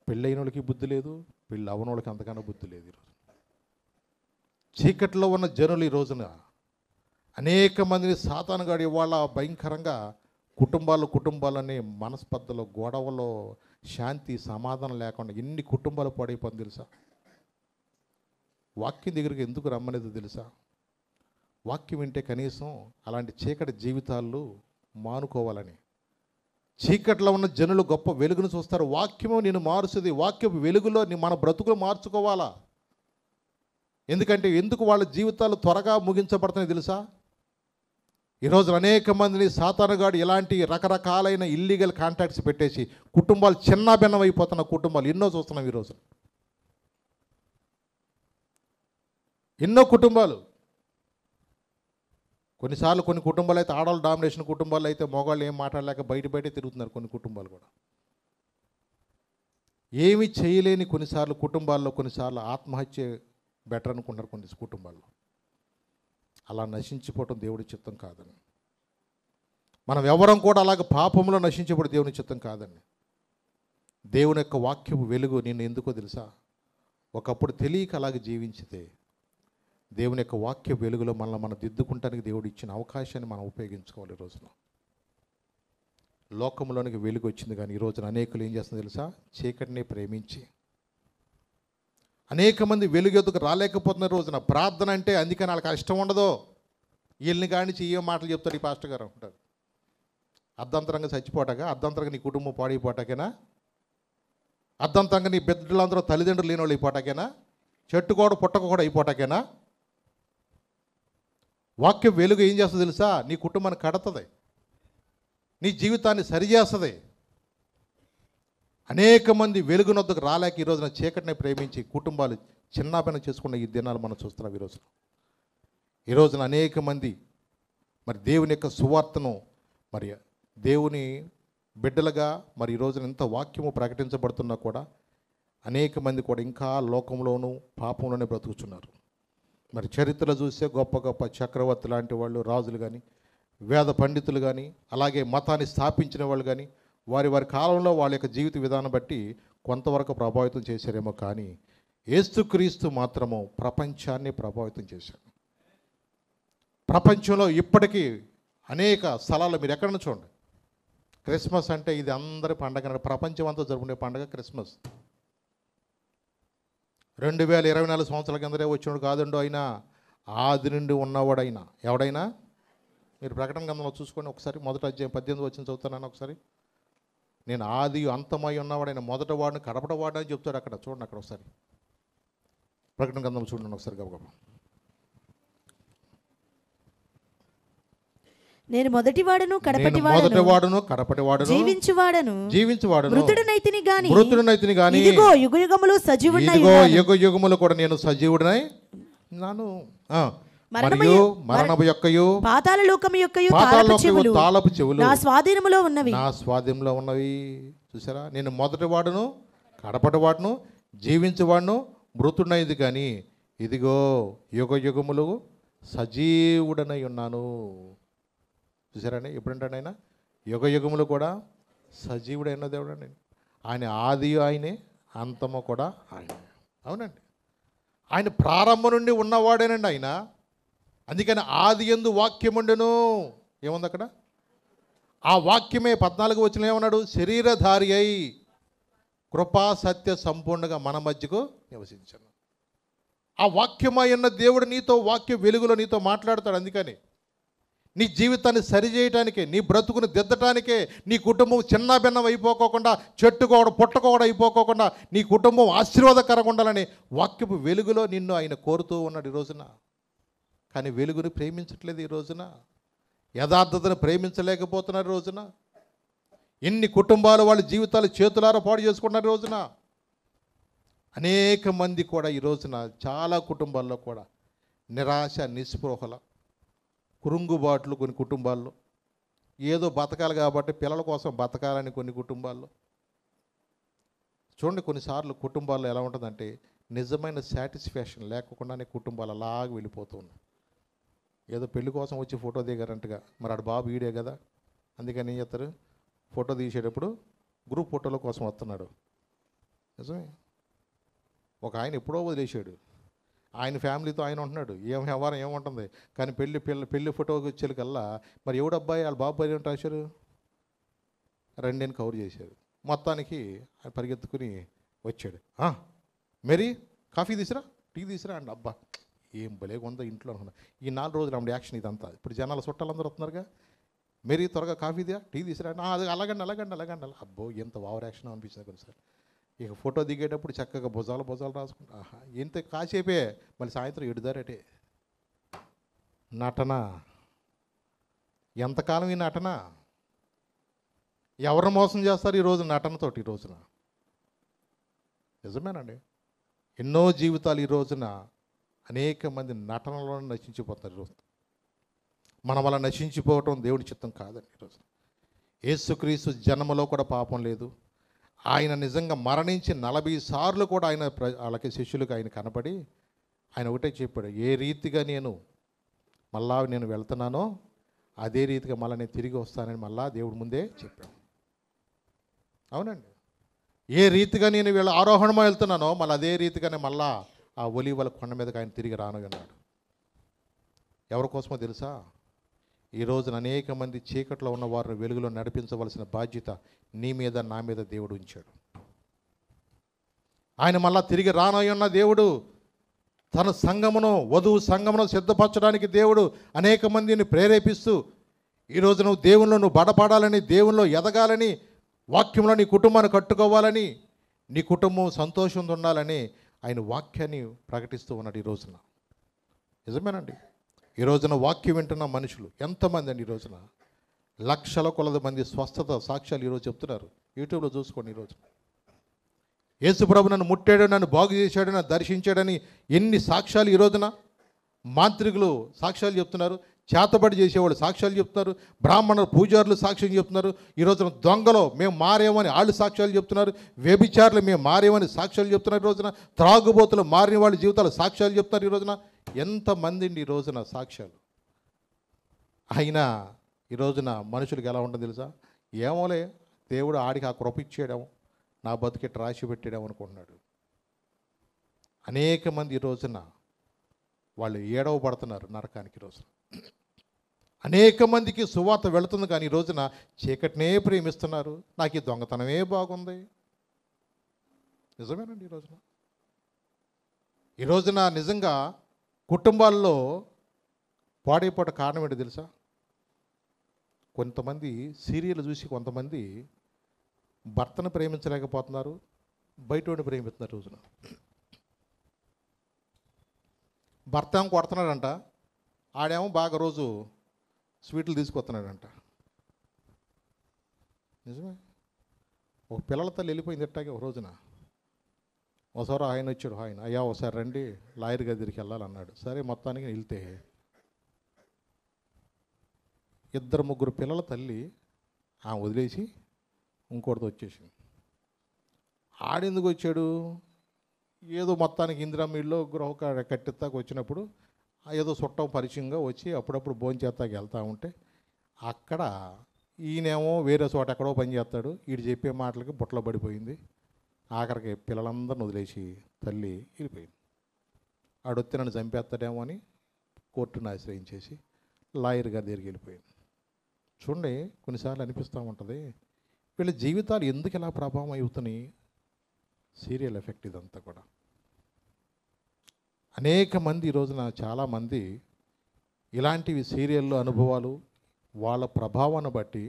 పెళ్ళైన వాళ్ళకి బుద్ధి లేదు, పెళ్ళి అవన వాళ్ళకి అంతకన్నా బుద్ధి లేదు. ఈరోజు చీకట్లో ఉన్న జనులు ఈ రోజున అనేక మందిని సాతానుగాడు ఇవాళ భయంకరంగా కుటుంబాలనే మనస్పర్ధలో, గొడవలో, శాంతి సమాధానం లేకుండా ఎన్ని కుటుంబాలు పాడైపోతుంది తెలుసా? వాక్యం దగ్గరికి ఎందుకు రమ్మనేది తెలుసా? వాక్యం వింటే కనీసం అలాంటి చీకటి జీవితాలు మానుకోవాలని. చీకట్లో ఉన్న జనులు గొప్ప వెలుగును చూస్తారు. వాక్యము నేను మారుస్తుంది. వాక్యపు వెలుగులో మన బ్రతుకులు మార్చుకోవాలా. ఎందుకు వాళ్ళ జీవితాలు త్వరగా ముగించబడుతున్నాయి తెలుసా? ఈరోజు అనేక మందిని సాతానుగాడు ఇలాంటి రకరకాలైన ఇల్లీగల్ కాంటాక్ట్స్ పెట్టేసి కుటుంబాలు చిన్నాభిన్నం అయిపోతున్న కుటుంబాలు ఎన్నో చూస్తున్నాం ఈరోజు. ఎన్నో కుటుంబాలు, కొన్నిసార్లు కొన్ని కుటుంబాలు అయితే ఆడవాళ్ళు డామినేషన్ కుటుంబాలు అయితే మగవాళ్ళు ఏం మాట్లాడలేక బయట తిరుగుతున్నారు. కొన్ని కుటుంబాలు కూడా ఏమీ చేయలేని కొన్నిసార్లు కుటుంబాల్లో కొన్నిసార్లు ఆత్మహత్య బెటర్ అనుకుంటున్నారు కొన్ని కుటుంబాల్లో. అలా నశించిపోవటం దేవుడి చిత్తం కాదని. మనం ఎవరం కూడా అలాగ పాపంలో నశించిపోవడం దేవుని చిత్తం కాదండి. దేవుని యొక్క వాక్యపు వెలుగు నిన్ను ఎందుకో తెలుసా? ఒకప్పుడు తెలియక అలాగే జీవించితే దేవుని యొక్క వాక్య వెలుగులో మనల్ని మనం దిద్దుకుంటానికి దేవుడు ఇచ్చిన అవకాశాన్ని మనం ఉపయోగించుకోవాలి. ఈ రోజున లోకంలోనికి వెలుగు వచ్చింది, కానీ ఈ రోజున అనేకులు ఏం చేస్తుంది తెలుసా? చీకటిని ప్రేమించి అనేక మంది వెలుగు ఎదుగు రాలేకపోతున్న రోజున ప్రార్థన అంటే అందుకని వాళ్ళకి ఇష్టం ఉండదు. వీళ్ళని కానించి ఏ మాటలు చెప్తాడు ఈ పాస్టర్ గారు అంటారు. అర్ధంతరంగా చచ్చిపోటాగా, అర్ధంతరంగా నీ కుటుంబం పాడైపోటాకేనా, అర్ధంతరంగా నీ బిడ్డలందరూ తల్లిదండ్రులు లేని వాళ్ళు అయిపోటాకేనా, చెట్టు కూడా పుట్టక కూడా అయిపోటాకేనా? వాక్యం వెలుగు ఏం చేస్తుంది తెలుసా? నీ కుటుంబాన్ని కడుతుంది, నీ జీవితాన్ని సరిచేస్తుంది. అనేక మంది వెలుగునొద్దకు రాలేక ఈ రోజున చీకటిని ప్రేమించి కుటుంబాలు చిన్నాభిన్నం చేసుకున్న ఈ దినాలు మనం చూస్తున్నాం. ఈ రోజున అనేక మంది మరి దేవుని యొక్క సువార్తను మరి దేవుని బిడ్డలుగా మరి ఈ రోజున ఎంత వాక్యము ప్రకటించబడుతున్నా కూడా అనేక మంది కూడా ఇంకా లోకంలోనూ పాపంలోనే బ్రతుకుతున్నారు. మరి చరిత్రలో చూస్తే గొప్ప గొప్ప చక్రవర్తి లాంటి వాళ్ళు, రాజులు కానీ, వేద పండితులు కానీ, అలాగే మతాన్ని స్థాపించిన వాళ్ళు కానీ వారి కాలంలో వాళ్ళ యొక్క జీవిత విధానం బట్టి కొంతవరకు ప్రభావితం చేశారేమో, కానీ యేసుక్రీస్తు మాత్రము ప్రపంచాన్ని ప్రభావితం చేశారు. ప్రపంచంలో ఇప్పటికీ అనేక స్థలాల్లో మీరు ఎక్కడన్నా చూడండి, క్రిస్మస్ అంటే ఇది అందరి పండగ, ప్రపంచం అంతా జరుపుకునే పండగ క్రిస్మస్. 2024 సంవత్సరాల కిందనే వచ్చినాడు కాదండు. అయినా ఆది నుండి ఉన్నవాడైనా ఎవడైనా, మీరు ప్రకటన గ్రంథంలో చూసుకొని ఒకసారి మొదటి అధ్యాయం 18 వచ్చిన చదువుతానని ఒకసారి. నేను ఆది అంతమై ఉన్నవాడైనా మొదట వాడిని కడపట వాడని చెప్తాడు అక్కడ. చూడండి అక్కడ ఒకసారి ప్రకటన గ్రంథం చూడండి ఒకసారి గబగబా.
నేను మొదటివాడును కడపటివాడును జీవించువాడను మృతుడనైతిని గాని ఇదిగో
యుగయుగములు కూడా నేను సజీవుడనై నాను. మరియు మరణము యొక్కయు
పాతాళ లోకము యొక్కయు తాళపు చెవులు నా స్వాధీనములో ఉన్నవి. చూసారా? నేను మొదటివాడును కడపటివాడును జీవించువాడును మృతుడనైది కానీ ఇదిగో యుగయుగములు సజీవుడనై ఉన్నాను. చూసారండి? ఎప్పుడంటాడు ఆయన? యుగయుగములు కూడా సజీవుడైన దేవుడు అండి. ఆయన ఆది ఆయనే, అంతము కూడా ఆయన. అవునండి, ఆయన ప్రారంభం నుండి ఉన్నవాడేనండి ఆయన. అందుకని ఆది యందు వాక్యముండెను. ఏముంది అక్కడ?
ఆ వాక్యమే 14 వచనంలో ఏమన్నాడు? శరీరధారి అయి కృపా సత్య సంపూర్ణంగా మన మధ్యకు నివసించను. ఆ వాక్యమై ఉన్న దేవుడు నీతో వాక్య వెలుగులో నీతో మాట్లాడతాడు. అందుకని నీ జీవితాన్ని సరిచేయటానికే, నీ బ్రతుకుని దిద్దటానికే, నీ కుటుంబం చిన్న భిన్నం అయిపోకోకుండా, చెట్టుకోవడం పుట్టకోవడం అయిపోకోకుండా, నీ కుటుంబం ఆశీర్వాదకరంగా ఉండాలని వాక్యపు వెలుగులో నిన్ను ఆయన కోరుతూ ఉన్నాడు ఈ రోజున. కానీ వెలుగుని ప్రేమించట్లేదు ఈ రోజున, యథార్థతను ప్రేమించలేకపోతున్నారు ఈ రోజున. ఎన్ని కుటుంబాలు వాళ్ళ జీవితాలు చేతులారా పాడు చేసుకుంటున్నారు ఈ రోజున. అనేక మంది కూడా ఈ రోజున చాలా కుటుంబాల్లో కూడా నిరాశ, నిస్పృహల, కురుంగుబాట్లు కొన్ని కుటుంబాల్లో, ఏదో బతకాలి కాబట్టి పిల్లల కోసం బతకాలని కొన్ని కుటుంబాల్లో. చూడండి, కొన్నిసార్లు కుటుంబాల్లో ఎలా ఉంటుందంటే నిజమైన సాటిస్ఫాక్షన్ లేకుండానే కుటుంబాలు అలాగ వెళ్ళిపోతూ ఉన్నాయి. ఏదో పెళ్లి కోసం వచ్చి ఫోటో దిగారంటగా, మరి ఆడు బాబు ఈడే కదా, అందుకని ఏం చేస్తారు, ఫోటో తీసేటప్పుడు గ్రూప్ ఫోటోల కోసం వస్తున్నాడు. నిజమే. ఒక ఆయన ఎప్పుడో వదిలేసాడు, ఆయన ఫ్యామిలీతో ఆయన ఉంటున్నాడు, ఏం వ్యవహారం ఏముంటుంది. కానీ పెళ్లి ఫోటోకి వచ్చేకల్లా మరి ఎవడు అబ్బాయి వాళ్ళ బాబు పని రాశారు, రెండేని కవర్ చేశారు. మొత్తానికి ఆయన పరిగెత్తుకుని వచ్చాడు. మెరీ కాఫీ తీసురా, టీ తీసురా అండి. అబ్బా ఏం భలేగా ఉందో ఇంట్లో అనుకున్నా. ఈ 4 రోజులు ఆమె యాక్షన్ ఇదంతా. ఇప్పుడు జనాల చుట్టాలందరూ వస్తున్నారుగా, మెరీ త్వరగా కాఫీ దిగా, టీ తీసురా, అది అలాగండి. అబ్బో ఎంత ఓవర్ యాక్షన్ అనిపించింది కొన్నిసార్లు. ఇక ఫోటో దిగేటప్పుడు చక్కగా భుజాలు రాసుకుంటా, ఎంత కాసేపే, మళ్ళీ సాయంత్రం ఎడుదారటే. నటన, ఎంతకాలం ఈ నటన? ఎవరు మోసం చేస్తారు ఈరోజు నటనతోటి ఈ రోజున? నిజమేనండి, ఎన్నో జీవితాలు ఈ రోజున అనేక మంది నటనలో నశించిపోతారు ఈరోజు. మన వల్ల నశించిపోవటం దేవుడి చిత్తం కాదండి. ఈరోజు యేసుక్రీస్తు జన్మలో కూడా పాపం లేదు. ఆయన నిజంగా మరణించి 40 సార్లు కూడా ఆయన వాళ్ళకి శిష్యులకు ఆయన కనపడి ఆయన ఒకటే చెప్పాడు, ఏ రీతిగా మళ్ళా నేను వెళ్తున్నానో అదే రీతిగా మళ్ళీ నేను తిరిగి వస్తానని మళ్ళా దేవుడి ముందే చెప్పాడు. అవునండి, ఏ రీతిగా నేను ఆరోహణమో వెళ్తున్నానో మళ్ళీ అదే రీతిగానే మళ్ళా ఆ ఒలీవల కొండ మీదకి ఆయన తిరిగి రానన్నాడు. ఎవరి కోసమో తెలుసా? ఈ రోజున అనేక మంది చీకట్లో ఉన్న వారిని వెలుగులో నడిపించవలసిన బాధ్యత నీ మీద, నా మీద దేవుడు ఉంచాడు. ఆయన మళ్ళా తిరిగి రానయ్యున్న దేవుడు తన సంఘమును, వధువు సంఘమును సిద్ధపరచడానికి దేవుడు అనేక మందిని ప్రేరేపిస్తూ, ఈరోజు నువ్వు దేవునిలో నువ్వు బడపడాలని, దేవునిలో ఎదగాలని, వాక్యంలో నీ కుటుంబాన్ని కట్టుకోవాలని, నీ కుటుంబం సంతోషంతో ఉండాలని ఆయన వాక్యాన్ని ప్రకటిస్తూ ఉన్నాడు ఈ రోజున. నిజమేనండి, ఈ రోజున వాక్యం వింటున్న మనుషులు ఎంతమంది అండి? ఈ రోజున లక్షల కొలది మంది స్వస్థత సాక్ష్యాలు ఈరోజు చెప్తున్నారు. యూట్యూబ్లో చూసుకోండి. ఈరోజు యేసుప్రభు నన్ను ముట్టాడు, నన్ను బాగు చేశాడు, నన్ను దర్శించాడని ఎన్ని సాక్ష్యాలు ఈ రోజున. మాంత్రికులు సాక్ష్యాలు చెప్తున్నారు, చేతబడి చేసేవాళ్ళు సాక్ష్యాలు చెప్తున్నారు, బ్రాహ్మణులు పూజారులు సాక్ష్యం చెప్తున్నారు. ఈ రోజున దొంగలో మేము మారేమని వాళ్ళు సాక్ష్యాలు చెప్తున్నారు, వ్యభిచారులు మేము మారేమని సాక్ష్యాలు చెప్తున్నారు. ఈ రోజున త్రాగుబోతులు మారిన వాళ్ళ జీవితాలు సాక్ష్యాలు చెప్తున్నారు. ఈ రోజున ఎంతమంది ఈ రోజున సాక్ష్యాలు. అయినా ఈ రోజున మనుషులకి ఎలా ఉంటుందో తెలుసా? ఏమోలే, దేవుడు ఆడికి ఆ కృప ఇచ్చేయడం, నా బతుకెట్ రాసి పెట్టేయడం అనుకుంటున్నాడు. అనేక మంది ఈ రోజున వాళ్ళు ఏడవ పడుతున్నారు నరకానికి. రోజున అనేక మందికి సువార్త వెళుతుంది, కానీ ఈ రోజున చీకటినే ప్రేమిస్తున్నారు. నాకు ఈ దొంగతనమే బాగుంది. నిజమేనండి, ఈ రోజున నిజంగా కుటుంబాల్లో పాడైపోట కారణం ఏంటో తెలుసా? కొంతమంది సీరియల్ చూసి కొంతమంది భర్తను ప్రేమించలేకపోతున్నారు, బయటోడిని ప్రేమిస్తున్నారు. రోజున భర్త ఏమో కొడుతున్నాడంట, ఆడేమో బాగా రోజు స్వీట్లు తీసుకొస్తున్నాడంట. నిజమే. ఒక పిల్లల తల్లి వెళ్ళిపోయింది ఎట్టాగే ఒక రోజున. ఒకసారి ఆయన వచ్చాడు, ఆయన అయ్యా ఒకసారి రండి లాయర్ దగ్గరికి వెళ్ళాలన్నాడు. సరే మొత్తానికి వెళ్తే 2-3 పిల్లల తల్లి ఆమె వదిలేసి ఇంకోటితో వచ్చేసింది. ఆడెందుకు వచ్చాడు? ఏదో మొత్తానికి ఇందిరామీళ్ళలో గృహ కట్టెత్తాకు వచ్చినప్పుడు ఏదో చుట్టం పరిచయంగా వచ్చి అప్పుడప్పుడు భోంచేత్తాకి వెళ్తూ ఉంటే అక్కడ ఈయనేమో వేరే చోట ఎక్కడో పని చేస్తాడు, వీడు చెప్పే మాటలకి బుట్టలో పడిపోయింది. ఆఖరికి పిల్లలందరిని వదిలేసి తల్లి వెళ్ళిపోయింది. ఆడొత్తి నన్ను చంపేస్తాడేమో అని కోర్టును ఆశ్రయించేసి లాయర్ గారి దగ్గరికి వెళ్ళిపోయింది. చూడండి, కొన్నిసార్లు అనిపిస్తూ ఉంటుంది, వీళ్ళ జీవితాలు ఎందుకు ఇలా ప్రభావం అవుతున్నాయి. సీరియల్ ఎఫెక్ట్ ఇదంతా కూడా. అనేక మంది ఈ రోజున చాలామంది ఇలాంటివి సీరియల్లో అనుభవాలు వాళ్ళ ప్రభావాన్ని బట్టి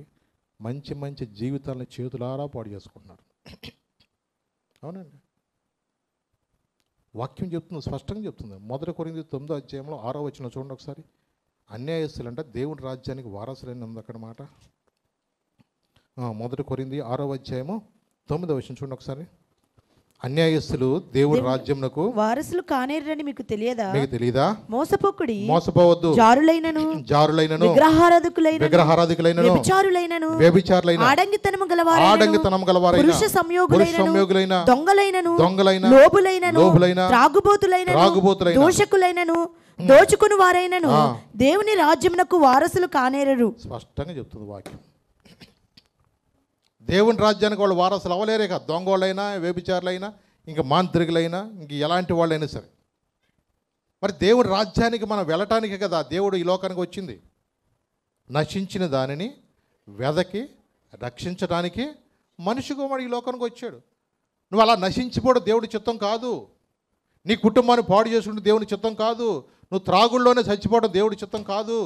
మంచి మంచి జీవితాలను చేతులారా పాడు చేసుకుంటున్నారు. అవునండి, వాక్యం చెప్తుంది, స్పష్టంగా చెప్తుంది. 1 కొరింథీ 9వ అధ్యాయంలో 6వ వచనం చూడండి ఒకసారి. అన్యాయస్తులు అంటే దేవుడి రాజ్యానికి వారసులని ఉంది అక్కడ మాట. 1 కొరింథీ 6వ అధ్యాయము 9వ వచనం చూడండి ఒకసారి. అన్యాయస్తులు దేవుడి రాజ్యమునకు
వారసులు కానేరని మీకు తెలియదా?
మీకు తెలియదా?
మోసపోవద్దు, జారులైనను విగ్రహారాధకులైనను వ్యభిచారులైనను ఆడంగితనము గలవారైన పురుష సంయోగులైన దొంగలైన లోబులైన త్రాగుబోతులైన దోషకులైనను దోచుకుని వారైనను దేవుని రాజ్యమునకు వారసులు కానేరరు.
స్పష్టంగా చెప్తుంది వాక్యం. దేవుని రాజ్యానికి వాళ్ళు వారసులు అవ్వలేరే కదా. దొంగోళ్ళైనా, వ్యభిచారులైనా, ఇంకా మాంత్రికులైనా, ఇంక ఎలాంటి వాళ్ళైనా సరే. మరి దేవుడి రాజ్యానికి మనం వెళ్ళటానికి కదా దేవుడు ఈ లోకానికి వచ్చింది. నశించిన దానిని వెదకి రక్షించడానికి మనిషి కుమారుడు ఈ లోకానికి వచ్చాడు. నువ్వు అలా నశించిపోవడం దేవుడి చిత్తం కాదు. నీ కుటుంబాన్ని పాడు చేసుకుంటే దేవుని చిత్తం కాదు. నువ్వు త్రాగుల్లోనే చచ్చిపోవడం దేవుడి చిత్తం కాదు.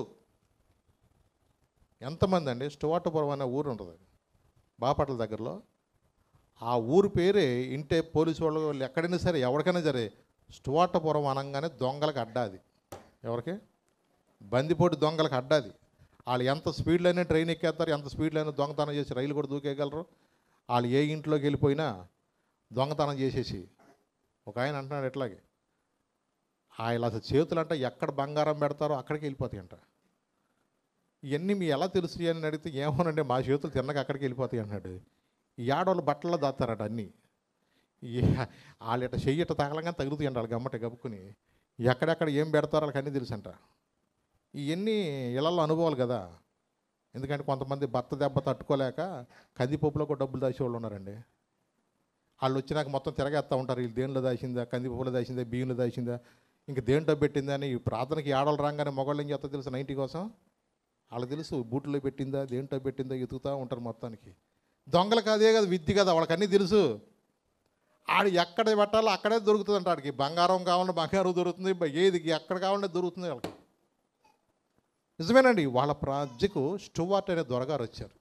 ఎంతమంది అండి, స్టువార్టపురం అనే ఊరు ఉంటుంది బాపట్ల దగ్గరలో. ఆ ఊరు పేరే ఇంటే పోలీసు వాళ్ళు ఎక్కడైనా సరే ఎవరికైనా సరే స్టువార్టపురం అనగానే దొంగలకు అడ్డాది. ఎవరికి? బందిపోటు దొంగలకు అడ్డాది. వాళ్ళు ఎంత స్పీడ్లో అయినా ట్రైన్ ఎక్కేస్తారు, ఎంత స్పీడ్లో అయినా దొంగతనం చేసి రైలు కూడా దూకేయగలరు. వాళ్ళు ఏ ఇంట్లోకి వెళ్ళిపోయినా దొంగతనం చేసేసి. ఒక ఆయన అంటున్నాడు ఎట్లాగే, ఆయన అసలు చేతులు అంటే ఎక్కడ బంగారం పెడతారో అక్కడికి వెళ్ళిపోతాయంట. ఇవన్నీ మీ ఎలా తెలుసు అని అడిగితే ఏమోనండి మా చేతులు తిన్నక అక్కడికి వెళ్ళిపోతాయి అన్నాడు. ఈ ఆడవాళ్ళు బట్టల్లో దాస్తారట అన్నీ. వాళ్ళు ఇట్ట చెయ్యి ఇట్ట తగలంగా తగులుతాయంట వాళ్ళు గమ్మట గప్పుకుని. ఎక్కడెక్కడ ఏం పెడతారో వాళ్ళకి అన్నీ తెలుసంట. ఇవన్నీ ఇళ్లలో అనుభవాలు కదా. ఎందుకంటే కొంతమంది భర్త దెబ్బ తట్టుకోలేక కందిపప్పులో కూడా డబ్బులు దాచేవాళ్ళు ఉన్నారండి. వాళ్ళు వచ్చినాక మొత్తం తిరగేస్తూ ఉంటారు. వీళ్ళు దేనిలో దాచిందా, కందిపప్పులో దాచిందా, బియ్యంలో దాచిందా, ఇంక దేంట్లో పెట్టిందా అని. ఈ ప్రార్థనకి ఆడవాళ్ళు రాగానే మగవాళ్ళు ఏం చేస్తా తెలుసు, 90 కోసం వాళ్ళకి తెలుసు. బూట్లో పెట్టిందా, దేంట్లో పెట్టిందా ఎతుకుతూ ఉంటారు మొత్తానికి. దొంగలకు అదే కదా విద్య కదా, వాళ్ళకి అన్నీ తెలుసు. ఆడు ఎక్కడ పెట్టాలో అక్కడే దొరుకుతుంది అంట. ఆడికి బంగారం కావాలంటే బంగారం దొరుకుతుంది, ఏది ఎక్కడ కావాలంటే దొరుకుతుంది వాళ్ళకి. నిజమేనండి. వాళ్ళ రాజ్యకు స్టువార్ట్ అనే దొరగారు వచ్చారు.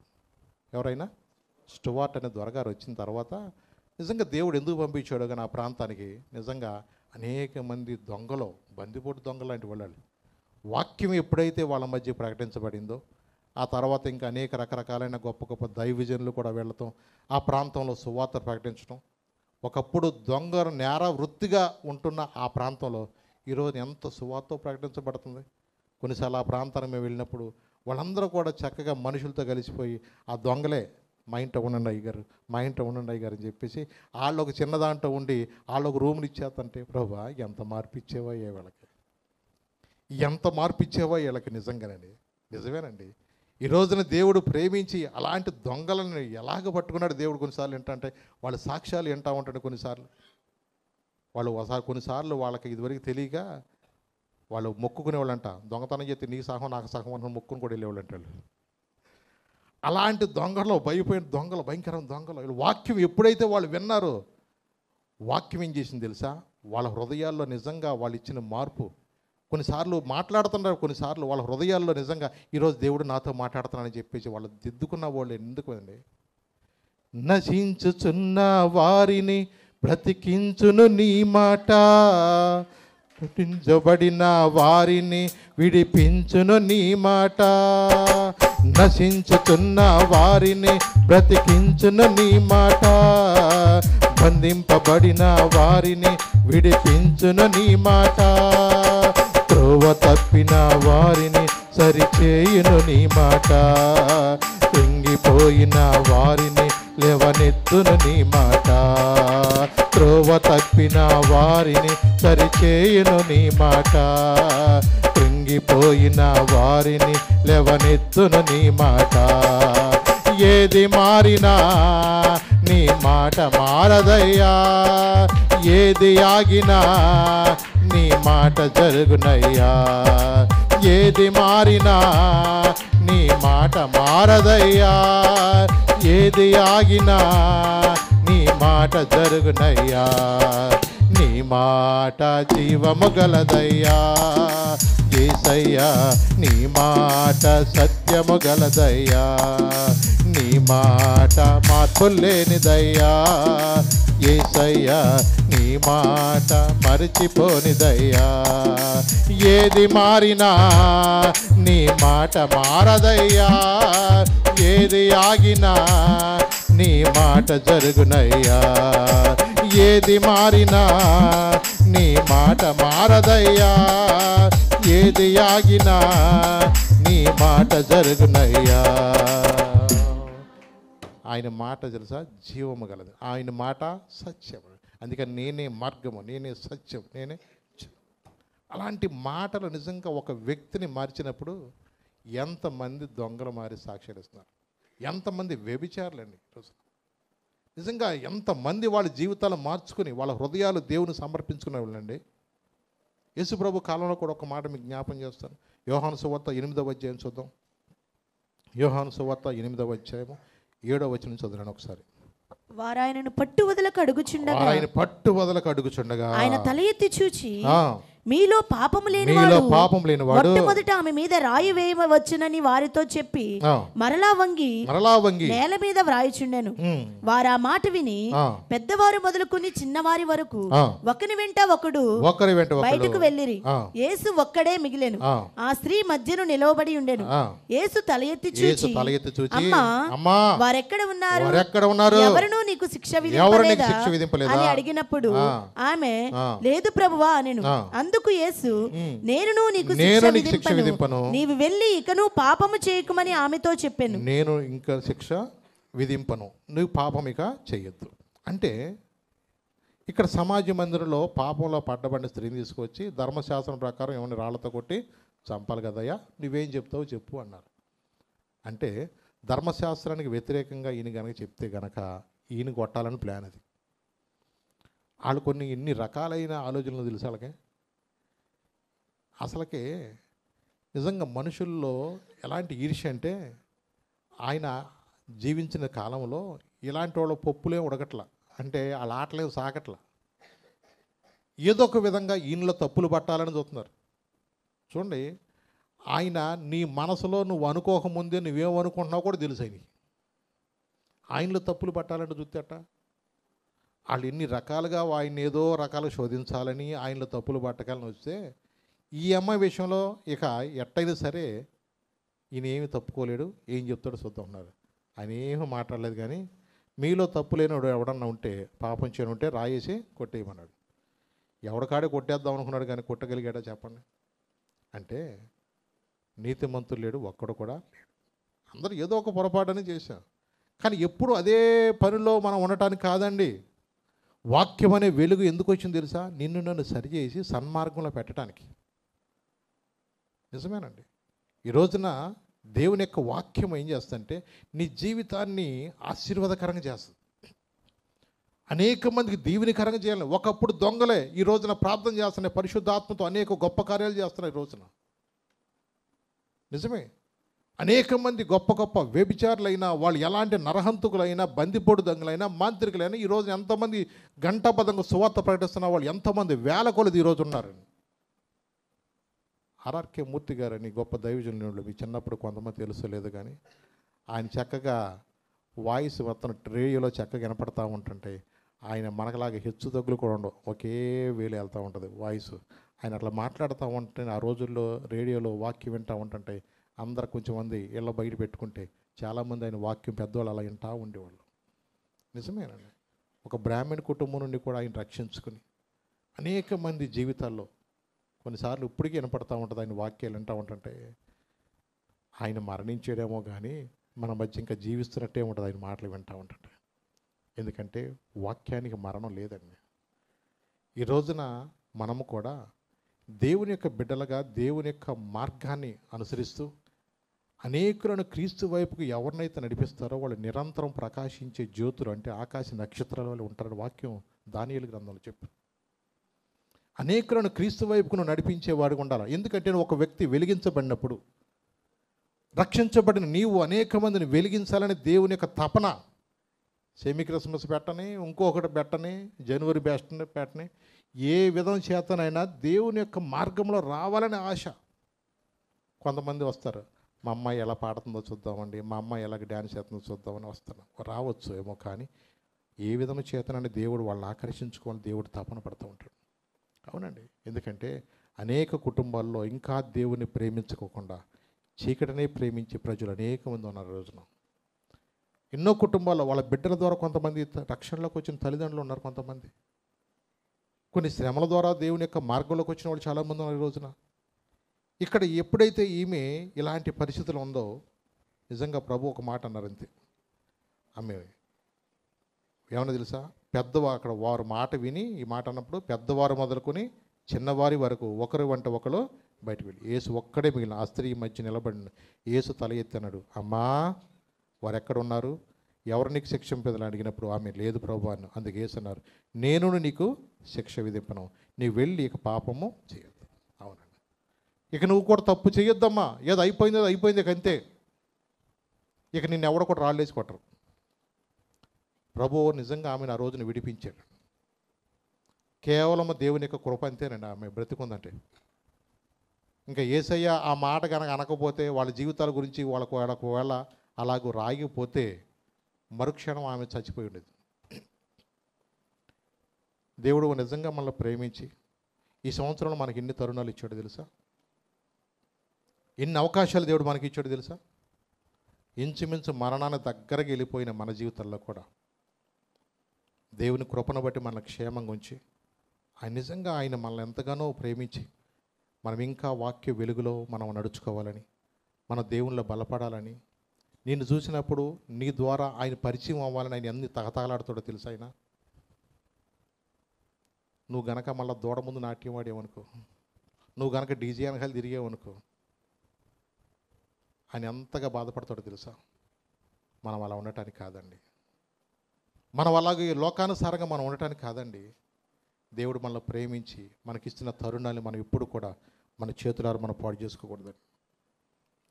ఎవరైనా స్టువార్ట్ అనే దొరగారు వచ్చిన తర్వాత నిజంగా దేవుడు ఎందుకు పంపించాడో కానీ ఆ ప్రాంతానికి నిజంగా అనేక మంది దొంగలు, బందిపోటు దొంగలు లాంటి వాళ్ళు. వాక్యం ఎప్పుడైతే వాళ్ళ మధ్య ప్రకటించబడిందో ఆ తర్వాత ఇంకా అనేక రకరకాలైన గొప్ప గొప్ప దైవజనులు కూడా వెళ్ళటం, ఆ ప్రాంతంలో సువార్త ప్రకటించడం. ఒకప్పుడు దొంగ నేర వృత్తిగా ఉంటున్న ఆ ప్రాంతంలో ఈరోజు ఎంత సువార్త ప్రకటించబడుతుంది. కొన్నిసార్లు ఆ ప్రాంతానికి మేము వెళ్ళినప్పుడు వాళ్ళందరూ కూడా చక్కగా మనుషులతో కలిసిపోయి ఆ దొంగలే మా ఇంట ఉండండి అయ్యగారు, మా ఇంట ఉండండి అయ్యగారు అని చెప్పేసి వాళ్ళు ఒక చిన్న దాంట్లో ఉండి వాళ్ళు ఒక రూములు ఇచ్చేస్తంటే ప్రభా ఎంత మార్పు ఇచ్చేవా వీళ్ళకి, ఎంత మార్పు ఇచ్చేవా వీళ్ళకి. నిజంగానండి, నిజమేనండి. ఈ రోజున దేవుడు ప్రేమించి అలాంటి దొంగలను ఎలాగ పట్టుకున్నాడు దేవుడు. కొన్నిసార్లు ఏంటంటే వాళ్ళ సాక్ష్యాలు వింటూ ఉంటాడు. కొన్నిసార్లు కొన్నిసార్లు వాళ్ళకి ఇదివరకు తెలియక వాళ్ళు మొక్కుకునేవాళ్ళంట. దొంగతనం చేస్తే నీ సహం నాకు సహం అని మొక్కుని కూడా వెళ్ళేవాళ్ళు అంటాడు. అలాంటి దొంగలు, భయపోయిన దొంగలు, భయంకరమైన దొంగలు. వాక్యం ఎప్పుడైతే వాళ్ళు విన్నారో వాక్యం ఏం చేసింది తెలుసా, వాళ్ళ హృదయాల్లో నిజంగా వాళ్ళు ఇచ్చిన మార్పు. కొన్నిసార్లు మాట్లాడుతున్నారు, కొన్నిసార్లు వాళ్ళ హృదయాల్లో నిజంగా ఈరోజు దేవుడు నాతో మాట్లాడుతున్నానని చెప్పేసి వాళ్ళు దిద్దుకున్న వాళ్ళు ఎందుకు అండి. నశించుచున్న వారిని బ్రతికించును నీ మాట, పుట్టించబడిన వారిని విడిపించును నీ మాట. నశించుచున్న వారిని బ్రతికించును నీ మాట, బంధింపబడిన వారిని విడిపించును నీ మాట. త్రోవ తప్పిన వారిని సరిచేయును నీ మాట, కృంగిపోయిన వారిని లేవనెత్తును నీ మాట. త్రోవ తప్పిన వారిని సరిచేయును నీ మాట, కృంగిపోయిన వారిని లేవనెత్తును నీ మాట. ఏది మారినా నీ మాట మారదయ్యా, ఏది ఆగినా నీ మాట జరుగునయ్యా. ఏది మారినా నీ మాట మారదయ్యా. ఏది ఆగినా నీ మాట జరుగునయ్యా. నీ మాట జీవము గలదయ్యా యేసయ్యా. నీ మాట సత్యము గలదయ్యా. నీ మాట మార్పు లేనిదయ్యా యేసయ్యా. నీ మాట మరిచిపోనిదయ్యా. ఏది మారినా నీ మాట మారదయ్యా. ఏది ఆగినా నీ మాట జరుగునయ్యా. ఏది మారినా నీ మాట మారదయ్యా. ఏది ఆగినా నీ మాట జరుగునయ్యా. ఆయన మాట తెలుసా, జీవము గలదు. ఆయన మాట సత్యము. అందుకని నేనే మార్గము, నేనే సత్యం, నేనే. అలాంటి మాటలు నిజంగా ఒక వ్యక్తిని మార్చినప్పుడు ఎంతమంది దొంగలు మారి సాక్ష్యాలు ఇస్తున్నారు, ఎంతమంది వ్యభిచారులండి ఈరోజు. నిజంగా ఎంతమంది వాళ్ళ జీవితాలు మార్చుకుని వాళ్ళ హృదయాలు దేవుని సమర్పించుకునే వాళ్ళండి. యేసుప్రభు కాలంలో కూడా ఒక మాట మీకు జ్ఞాపం చేస్తాను. యోహాను సువార్త 8వ అధ్యాయం చూద్దాం. యోహాను సువార్త 8వ అధ్యాయము 7వ వచనం చదువును ఒకసారి.
వారు ఆయనను పట్టువదలకు అడుగుచుండగా ఆయన తల ఎత్తి చూచి, మీలో పాపము లేనివాడు మొట్టమొదట ఆమె మీద రాయి వేయవచ్చునని వారితో చెప్పి మరలా వంగి నేల మీద వ్రాయిచుండెను. వారు ఆ మాట విని పెద్దవారు మొదలుకొని చిన్నవారి వరకు ఒకని వెంట ఒకడు బయటకు వెళ్ళిరి. యేసు ఒక్కడే మిగిలెను. ఆ స్త్రీ మధ్యను నిలవబడి ఉండెను. యేసు తల ఎత్తి చూచి, అమ్మా, వారెక్కడ ఉన్నారు? ఎవరునూ నీకు శిక్ష విధింపలేదా అని అడిగినప్పుడు ఆమె, లేదు ప్రభువా అనెను. అందుకు యేసు, నేను నీకు శిక్ష విధింపను, నీవు వెళ్ళి ఇకను పాపము చేయకుమని ఆమెతో చెప్పాను.
నేను ఇంకా శిక్ష విధింపను, నువ్వు పాపం ఇక చేయొద్దు. అంటే ఇక్కడ సమాజ మందిరంలో పాపంలో పడ్డబడిన స్త్రీని తీసుకొచ్చి ధర్మశాస్త్రం ప్రకారం ఏమైనా రాళ్లతో కొట్టి చంపాలి కదయ్యా, నువ్వేం చెప్తావు చెప్పు అన్నారు. అంటే ధర్మశాస్త్రానికి వ్యతిరేకంగా ఈయన కనుక చెప్తే గనక ఈయన కొట్టాలని ప్లాన్ అది. వాళ్ళు కొన్ని ఎన్ని రకాలైన ఆలోచనలు తెలుసు వాళ్ళకి. అసలుకి నిజంగా మనుషుల్లో ఎలాంటి ఈర్ష్య అంటే, ఆయన జీవించిన కాలంలో ఇలాంటి వాళ్ళ పప్పులే ఉడగట్ల, అంటే వాళ్ళ ఆటలేం సాగట్ల. ఏదో ఒక విధంగా ఈయనలో తప్పులు పట్టాలని చూస్తున్నారు. చూడండి, ఆయన నీ మనసులో నువ్వు అనుకోకముందే నువ్వేమనుకుంటున్నావు కూడా తెలుసు ఆయనకి. ఆయనలో తప్పులు పట్టాలంటే చూస్తేట వాళ్ళు ఎన్ని రకాలుగా ఆయన ఏదో రకాలు శోధించాలని ఆయనలో తప్పులు పట్టకాలని వస్తే, ఈ అమ్మాయి విషయంలో ఇక ఎట్టయినా సరే ఈయన ఏమి తప్పుకోలేడు, ఏం చెప్తాడో చూద్దాం ఉన్నారు. ఆయన ఏమీ మాట్లాడలేదు. కానీ మీలో తప్పు లేనివాడు ఎవడన్నా ఉంటే, పాపం చేయని ఉంటే రాయేసి కొట్టేయమన్నాడు. ఎవడికాడే కొట్టేద్దాం అనుకున్నాడు, కానీ కొట్టగలిగాడా చెప్పండి. అంటే నీతిమంతులు లేడు ఒక్కడు కూడా లేడు. అందరూ ఏదో ఒక పొరపాటుని చేశాం. కానీ ఎప్పుడు అదే పనిలో మనం ఉండటానికి కాదండి. వాక్యం అనే వెలుగు ఎందుకు వచ్చింది తెలుసా? నిన్ను నన్ను సరిచేసి సన్మార్గంలో పెట్టడానికి. నిజమేనండి. ఈ రోజున దేవుని యొక్క వాక్యం ఏం చేస్తుందంటే నీ జీవితాన్ని ఆశీర్వాదకరంగా చేస్తుంది, అనేక మందికి దీవెనకరంగా చేయాలి. ఒకప్పుడు దొంగలే ఈ రోజున ప్రార్థన చేస్తున్నాయి, పరిశుద్ధాత్మతో అనేక గొప్ప కార్యాలు చేస్తున్నాయి ఈ రోజున. నిజమే, అనేక మంది గొప్ప గొప్ప వ్యభిచారులైనా, వాళ్ళు ఎలాంటి నరహంతుకులైనా, బందిపోటు దొంగలైనా, మాంత్రికులైనా, ఈరోజు ఎంతమంది గంటాపదంగా సువార్త ప్రకటిస్తున్న వాళ్ళు ఎంతమంది వేల కొలది ఈరోజు ఉన్నారండి. ఆర్ఆర్కే మూర్తి గారని గొప్ప దైవజనులు, మీ చిన్నప్పుడు కొంతమంది తెలుసలేదు, కానీ ఆయన చక్కగా వాయిస్ మొత్తం రేడియోలో చక్కగా వినపడతా ఉంటుంటే, ఆయన మనకలాగా హెచ్చు తగ్గులు కూడా ఉండవు, ఒకే వేలు వెళ్తూ ఉంటుంది వాయిస్. ఆయన అట్లా మాట్లాడుతూ ఉంటే ఆ రోజుల్లో రేడియోలో వాక్యం వింటూ ఉంటుంటే అందరు కొంచెం మంది ఇళ్ళ బయట పెట్టుకుంటే చాలామంది ఆయన వాక్యం పెద్దవాళ్ళు అలా వింటూ ఉండేవాళ్ళు. నిజమేనండి. ఒక బ్రాహ్మణ కుటుంబం నుండి కూడా ఆయన రక్షించుకుని అనేక మంది జీవితాల్లో కొన్నిసార్లు ఇప్పటికీ వినపడతా ఉంటుంది ఆయన వాక్యాలు వింటూ ఉంటుంటే, ఆయన మరణించేడేమో కానీ మన మధ్య ఇంకా జీవిస్తున్నట్టే ఉంటుంది ఆయన మాటలు వింటూ ఉంటుంటే. ఎందుకంటే వాక్యానికి మరణం లేదండి. ఈ రోజున మనము కూడా దేవుని యొక్క బిడ్డలుగా దేవుని యొక్క మార్గాన్ని అనుసరిస్తూ అనేకులను క్రీస్తు వైపుకు ఎవరినైతే నడిపిస్తారో వాళ్ళు నిరంతరం ప్రకాశించే జ్యోతులు, అంటే ఆకాశ నక్షత్రాల వల్ల ఉంటారని వాక్యం దానియేలు గ్రంథంలో చెప్పు. అనేకులను క్రీస్తు వైపుకు నడిపించేవాడుగా ఉండాలి. ఎందుకంటే ఒక వ్యక్తి వెలిగించబడినప్పుడు రక్షించబడిన నీవు అనేక మందిని వెలిగించాలని దేవుని యొక్క తపన. సెమీ క్రిస్మస్ పెట్టని, ఇంకొకటి పెట్టని, జనవరి పెట్టని, ఏ విధం చేతనైనా దేవుని యొక్క మార్గంలో రావాలని ఆశ. కొంతమంది వస్తారు, మా అమ్మాయి ఎలా పాడుతుందో చూద్దామండి, మా అమ్మాయి ఎలాగ డ్యాన్స్ చేస్తుందో చూద్దామని వస్తాను. రావచ్చు ఏమో, కానీ ఏ విధము చేతనని దేవుడు వాళ్ళని ఆకర్షించుకోవాలని దేవుడు తపన పడుతూ ఉంటాడు. అవునండి, ఎందుకంటే అనేక కుటుంబాల్లో ఇంకా దేవుని ప్రేమించుకోకుండా చీకటినే ప్రేమించే ప్రజలు అనేక మంది ఉన్నారు రోజున. ఎన్నో కుటుంబాల్లో వాళ్ళ బిడ్డల ద్వారా కొంతమంది రక్షణలోకి వచ్చిన తల్లిదండ్రులు ఉన్నారు, కొంతమంది కొన్ని శ్రమల ద్వారా దేవుని యొక్క మార్గంలోకి వచ్చిన వాళ్ళు చాలామంది ఉన్నారు ఈ రోజున. ఇక్కడ ఎప్పుడైతే ఈమె ఇలాంటి పరిస్థితులు ఉందో, నిజంగా ప్రభు ఒక మాట అన్నారు అంతే. ఆమె ఏమన్నా తెలుసా, అక్కడ వారు మాట విని ఈ మాట అన్నప్పుడు పెద్దవారు మొదలుకొని చిన్నవారి వరకు ఒకరి వంట ఒకరు బయటకు వెళ్ళి యేసు ఒక్కడే మిగిలిన. ఆ స్త్రీ మధ్య నిలబడి యేసు తల ఎత్తి అన్నాడు, అమ్మా వారు ఎక్కడ ఉన్నారు, ఎవరు నీకు శిక్ష పెదలు అడిగినప్పుడు ఆమె లేదు ప్రభు అన్న. అందుకు యేసు అన్నారు, నేను నీకు శిక్ష విధింపను, నీవు వెళ్ళి ఇక పాపము చేయొద్దు. అవునండి, ఇక నువ్వు కూడా తప్పు చేయొద్దమ్మా, ఏదో అయిపోయింది అది అయిపోయింది ఇక అంతే, ఇక నిన్ను ఎవడ కూడా రాళ్ళేసి కొట్టరు. ప్రభువు నిజంగా ఆమెను ఆ రోజున విడిపించాడు. కేవలం దేవుని యొక్క కృప అంతేనండి ఆమె బ్రతికుందంటే. ఇంకా యేసయ్య ఆ మాట కనుక అనకపోతే, వాళ్ళ జీవితాల గురించి వాళ్ళకు ఒకవేళ అలాగూ రాగిపోతే మరుక్షణం ఆమె చచ్చిపోయి ఉండేది. దేవుడు నిజంగా మనల్ని ప్రేమించి ఈ సంవత్సరంలో మనకి ఎన్ని తరుణాలు ఇచ్చాడు తెలుసా, ఎన్ని అవకాశాలు దేవుడు మనకి ఇచ్చాడు తెలుసా. ఇంచుమించు మరణాన్ని దగ్గరకి వెళ్ళిపోయిన మన జీవితాల్లో కూడా దేవుని కృపను బట్టి మన క్షేమంగా ఉంచి, నిజంగా ఆయన మనల్ని ఎంతగానో ప్రేమించి మనం ఇంకా వాక్య వెలుగులో మనం నడుచుకోవాలని, మన దేవునిలో బలపడాలని, నిన్ను చూసినప్పుడు నీ ద్వారా ఆయన పరిచయం అవ్వాలని ఆయన అన్ని తగతగలాడుతాడో తెలుసు. ఆయన నువ్వు గనక మళ్ళీ దూడ ముందు నాట్యం వాడేవనుకో, నువ్వు గనక డీజే వెనకాల తిరిగేవనుకో, ఆయన ఎంతగా బాధపడతాడో తెలుసా. మనం అలా ఉండటానికి కాదండి, మనం అలాగే లోకానుసారంగా మనం ఉండటానికి కాదండి. దేవుడు మనల్ని ప్రేమించి మనకిచ్చిన తరుణాన్ని మనం ఎప్పుడు కూడా మన చేతులారా మనం పాడు చేసుకోకూడదండి.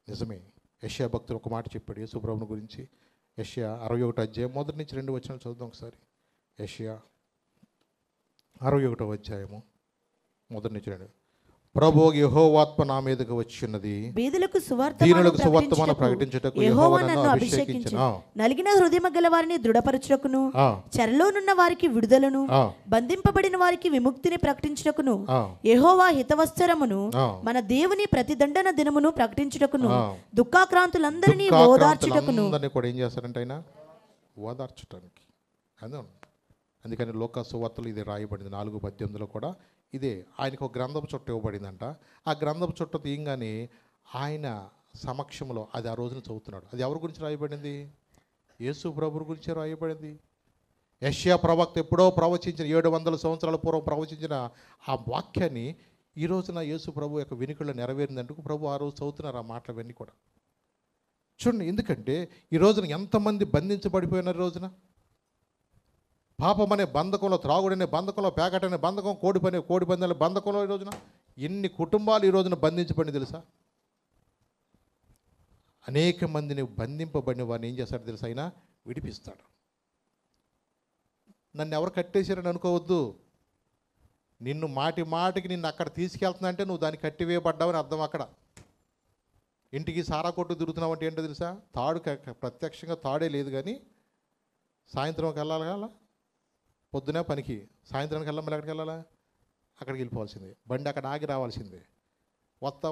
నిజమే, యెషయా భక్తుడు ఒక మాట చెప్పాడు యేసు ప్రభువుని గురించి. యెషయా 61వ అధ్యాయం 1 నుంచి 2 వచనాలు చదువుదాం ఒకసారి. యెషయా 61వ అధ్యాయము 1 నుంచి 2. ప్రభువు యెహోవాత్మ నా మీదకు వచ్చినది,
బీదలకు సువార్తమాన ప్రకటించుటకు యెహోవా నన్ను అభిషేకించెను, నలిగిన హృదయము గల వారిని దృఢపరచుటకును, చెరలోనున్న వారికి విడుదలను, బంధింపబడిన వారికి విముక్తిని ప్రకటించుటకును, యెహోవా హితవత్సరమును మన దేవుని ప్రతిదండన దినమును ప్రకటించుటకును, దుఃఖాక్రాంతులందరినీ ఓదార్చుటకును.
కూడా ఏం చేస్తారంటే ఆయన ఓదార్చడానికి. అందుకని లోక సువార్తలు ఇది రాయబడింది 4:18 కూడా ఇదే. ఆయనకు ఒక గ్రంథపు చుట్ట ఇవ్వబడిందంట. ఆ గ్రంథపు చుట్ట తీయంగానే ఆయన సమక్షంలో అది ఆ రోజున చదువుతున్నాడు. అది ఎవరి గురించి రాయబడింది? యేసు ప్రభువు గురించి రాయబడింది. యెషయా ప్రవక్త ఎప్పుడో ప్రవచించిన 700 సంవత్సరాల పూర్వం ప్రవచించిన ఆ వాక్యాన్ని ఈ రోజున యేసు ప్రభు యొక్క వెనుకల్లో నెరవేరిందందుకు ప్రభు ఆ రోజు చదువుతున్నారు ఆ మాటలు అవన్నీ కూడా. చూడండి, ఎందుకంటే ఈ రోజున ఎంతమంది బంధించబడిపోయినారు. ఈ రోజున పాపం అనే బంధకంలో, త్రాగుడనే బంధకంలో, పేకటనే బంధకం, కోడి పందాల బంధకంలో ఈ రోజున ఎన్ని కుటుంబాలు ఈ రోజున బంధించబడి తెలుసా. అనేక మందిని బంధింపబడిన వారిని ఏం చేస్తాడు తెలుసా, ఆయన విడిపిస్తాడు. నన్ను ఎవరు కట్టేశారని అనుకోవద్దు. నిన్ను మాటికి నిన్ను అక్కడ తీసుకెళ్తున్నా అంటే నువ్వు దాన్ని కట్టివేయబడ్డావని అర్థం. అక్కడ ఇంటికి సారా కొట్టు తిరుగుతున్నావు అంటే ఏంటో తెలుసా, తాడు ప్రత్యక్షంగా తాడే లేదు, కానీ సాయంత్రంకి వెళ్ళాలి కదా, పొద్దునే పనికి, సాయంత్రానికి వెళ్ళాలి, మళ్ళీ ఎక్కడికి వెళ్ళాలా, అక్కడికి వెళ్ళిపోవాల్సిందే. బండి అక్కడ ఆగి రావాల్సిందే. వస్తా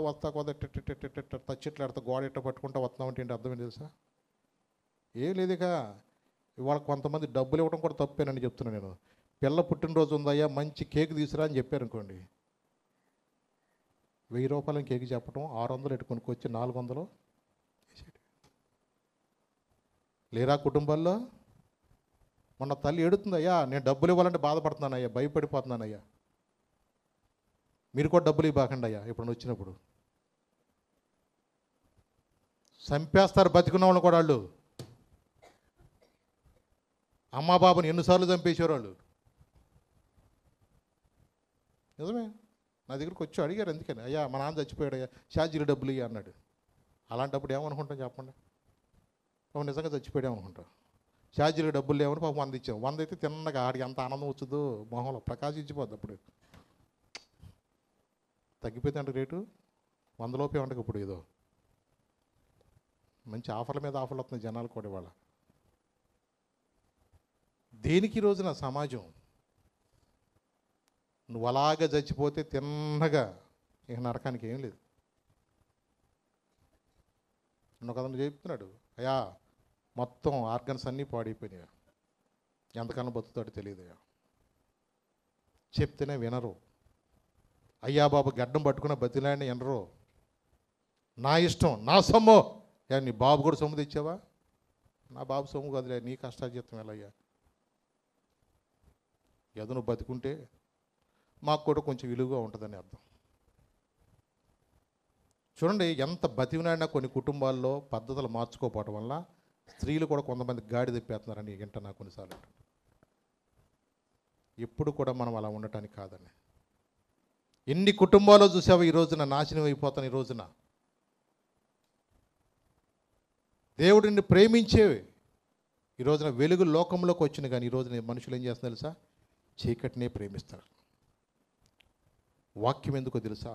తచ్చిట్లాడుతా గోడ ఇట్ట పట్టుకుంటా వస్తున్నామంటే ఏంటి అర్థం ఏంటి తెలుసా. ఏం లేదు. ఇక ఇవాళ కొంతమంది డబ్బులు ఇవ్వడం కూడా తప్పేనని చెప్తున్నాను నేను. పిల్ల పుట్టినరోజు ఉందయ్యా మంచి కేక్ తీసుకురా అని చెప్పారు అనుకోండి, 1000 రూపాయల కేక్ చెప్పడం 600 ఎటు కొనుక్కొచ్చి 400 లేరా కుటుంబాల్లో. మొన్న తల్లి ఎడుతుందయ్యా, నేను డబ్బులు ఇవ్వాలంటే బాధపడుతున్నానయ్యా, భయపడిపోతున్నానయ్యా. మీరు కూడా డబ్బులు ఇవ్వకండి అయ్యా, ఇప్పుడు వచ్చినప్పుడు చంపేస్తారు బతికున్న వాళ్ళని కూడా. వాళ్ళు అమ్మా బాబుని ఎన్నిసార్లు చంపేసేవారు వాళ్ళు. నిజమే, నా దగ్గరికి వచ్చి అడిగారు, ఎందుకని అయ్యా మా నాన్న చచ్చిపోయాడు అయ్యా, ఛార్జీలు డబ్బులు ఇయ్య అన్నాడు. అలాంటప్పుడు ఏమనుకుంటాం చెప్పండి? పాపం నిజంగా చచ్చిపోయామనుకుంటాం. ఛార్జీలు డబ్బులు లేవని పాపం 100 ఇచ్చాం. 100 అయితే తిన్నగా ఆడికి ఎంత ఆనందం వచ్చుదో, మొహంలో ప్రకాశించిపోద్ది. అప్పుడు తగ్గిపోతే అంటే రేటు 100 లోపే ఉంటుంది. ఇప్పుడు ఏదో మంచి ఆఫర్ల మీద ఆఫర్లు వస్తున్నాయి జనాలు కూడా ఇవాళ. దేనికి రోజున సమాజం నువ్వు అలాగే చచ్చిపోతే తిన్నగా ఇక నరకానికి ఏం లేదు. ఒక అతను చెప్తున్నాడు, అయ్యా మొత్తం ఆర్గన్స్ అన్నీ పాడైపోయినాయా, ఎంతకన్నా బతుకుతాడో తెలియదయ్యా. చెప్తేనే వినరు. అయ్యా బాబు గడ్డం పట్టుకున్న బతిలాడిని వినరు. నా ఇష్టం, నా సొమ్ము. నీ బాబు కూడా సొమ్ము తెచ్చావా? నా బాబు సొమ్ము కదలే, నీ కష్టార్జితం ఎలాయ్యా? ఏదో నువ్వు బతుకుంటే మాకు కూడా కొంచెం విలువగా ఉంటుందని అర్థం. చూడండి ఎంత బతికినాడినా కొన్ని కుటుంబాల్లో పద్ధతులు మార్చుకోకపోవడం వల్ల స్త్రీలు కూడా కొంతమంది గాడి తెప్పేస్తున్నారని వింటున్నా కొన్నిసార్లు. ఎప్పుడు కూడా మనం అలా ఉండటానికి కాదండి. ఎన్ని కుటుంబాల్లో చూసావో ఈ రోజున నాశనం అయిపోతాను. ఈ రోజున దేవుడిని ప్రేమించేవి ఈ రోజున వెలుగు లోకంలోకి వచ్చిన, కానీ ఈ రోజున మనుషులు ఏం చేస్తున్నారు తెలుసా? చీకటినే ప్రేమిస్తారు. వాక్యం ఎందుకో తెలుసా?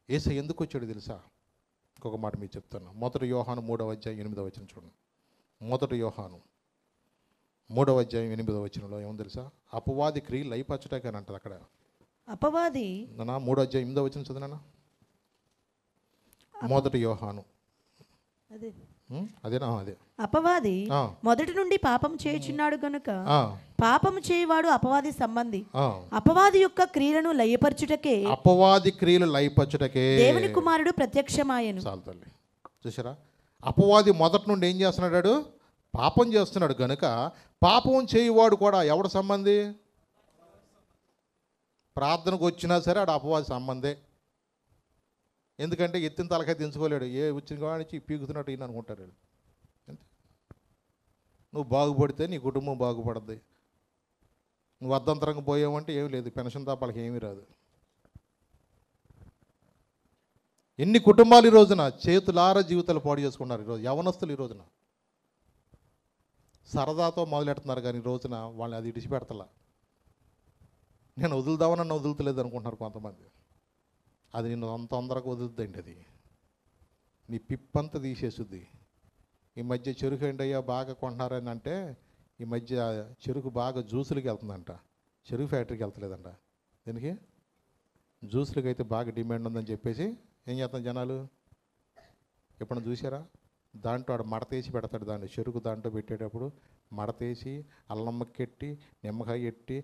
యేసయ్య ఎందుకు వచ్చాడు తెలుసా? ఇంకొక మాట మీకు చెప్తాను. 1 యోహాను 3వ అధ్యాయం 8వ వచనం చూడండి. 1 యోహాను 3వ అధ్యాయం 8వ వచనంలో ఏముంది తెలుసా? అపవాది క్రియలు లయపరచటానికి అని అంటది అక్కడ.
అపవాది
3వ అధ్యాయం 8వ వచనం చదివినా. 1 యోహాను అదేనా? అదే.
అపవాది మొదటి నుండి పాపం చేయుచున్నాడు గనుక పాపము చేయవాడు అపవాది సంబంధి. అపవాది యొక్క క్రియలను లయపరచుటకే,
అపవాది క్రియలు లయపరచుటకే
దేవుని కుమారుడు ప్రత్యక్షమాయెను.
చాలు తల్లి, చూసారా? అపవాది మొదటి నుండి ఏం చేస్తున్నాడు? పాపం చేస్తున్నాడు గనుక పాపం చేయువాడు కూడా ఎవడు సంబంధి? ప్రార్థనకు వచ్చినా సరే ఆడు అపవాది సంబంధే. ఎందుకంటే ఎత్తిన తలకాయ దించుకోలేడు. ఏ వచ్చిన కానించి పీకుతున్నట్టు ఈయన అనుకుంటారు. అంతే. నువ్వు బాగుపడితే నీ కుటుంబం బాగుపడద్ది. నువ్వు అర్ధంతరంగా పోయావంటే ఏమీ లేదు, పెన్షన్ తప్ప వాళ్ళకి ఏమీ రాదు. ఎన్ని కుటుంబాలు ఈ రోజున చేతులారా జీవితాలు పాడు చేసుకున్నారు. ఈరోజు యవనస్తులు ఈ రోజున సరదాతో మొదలెడుతున్నారు, కానీ ఈ రోజున వాళ్ళని అది ఇడిచిపెడతలా. నేను వదులుదామని నన్ను వదులుతలేదు అనుకుంటున్నారు కొంతమంది. అది నిన్ను అంత తొందరగా వదులుద్దండి. అది నీ పిప్పంతా తీసేసుద్ది. ఈ మధ్య చెరుకు ఏంటయ్యా బాగా కొంటున్నారని అంటే, ఈ మధ్య చెరుకు బాగా జ్యూసులకి వెళ్తుందంట, చెరుకు ఫ్యాక్టరీకి వెళ్తలేదంట. దీనికి జ్యూసులకి అయితే బాగా డిమాండ్ ఉందని చెప్పేసి ఏం చేస్తాం జనాలు? ఎప్పుడన్నా చూసారా? దాంట్లో ఆడ మడతేసి పెడతాడు. దాన్ని చెరుకు దాంట్లో పెట్టేటప్పుడు మడతేసి అల్లం ముక్కెట్టి నిమ్మకాయ ఎట్టి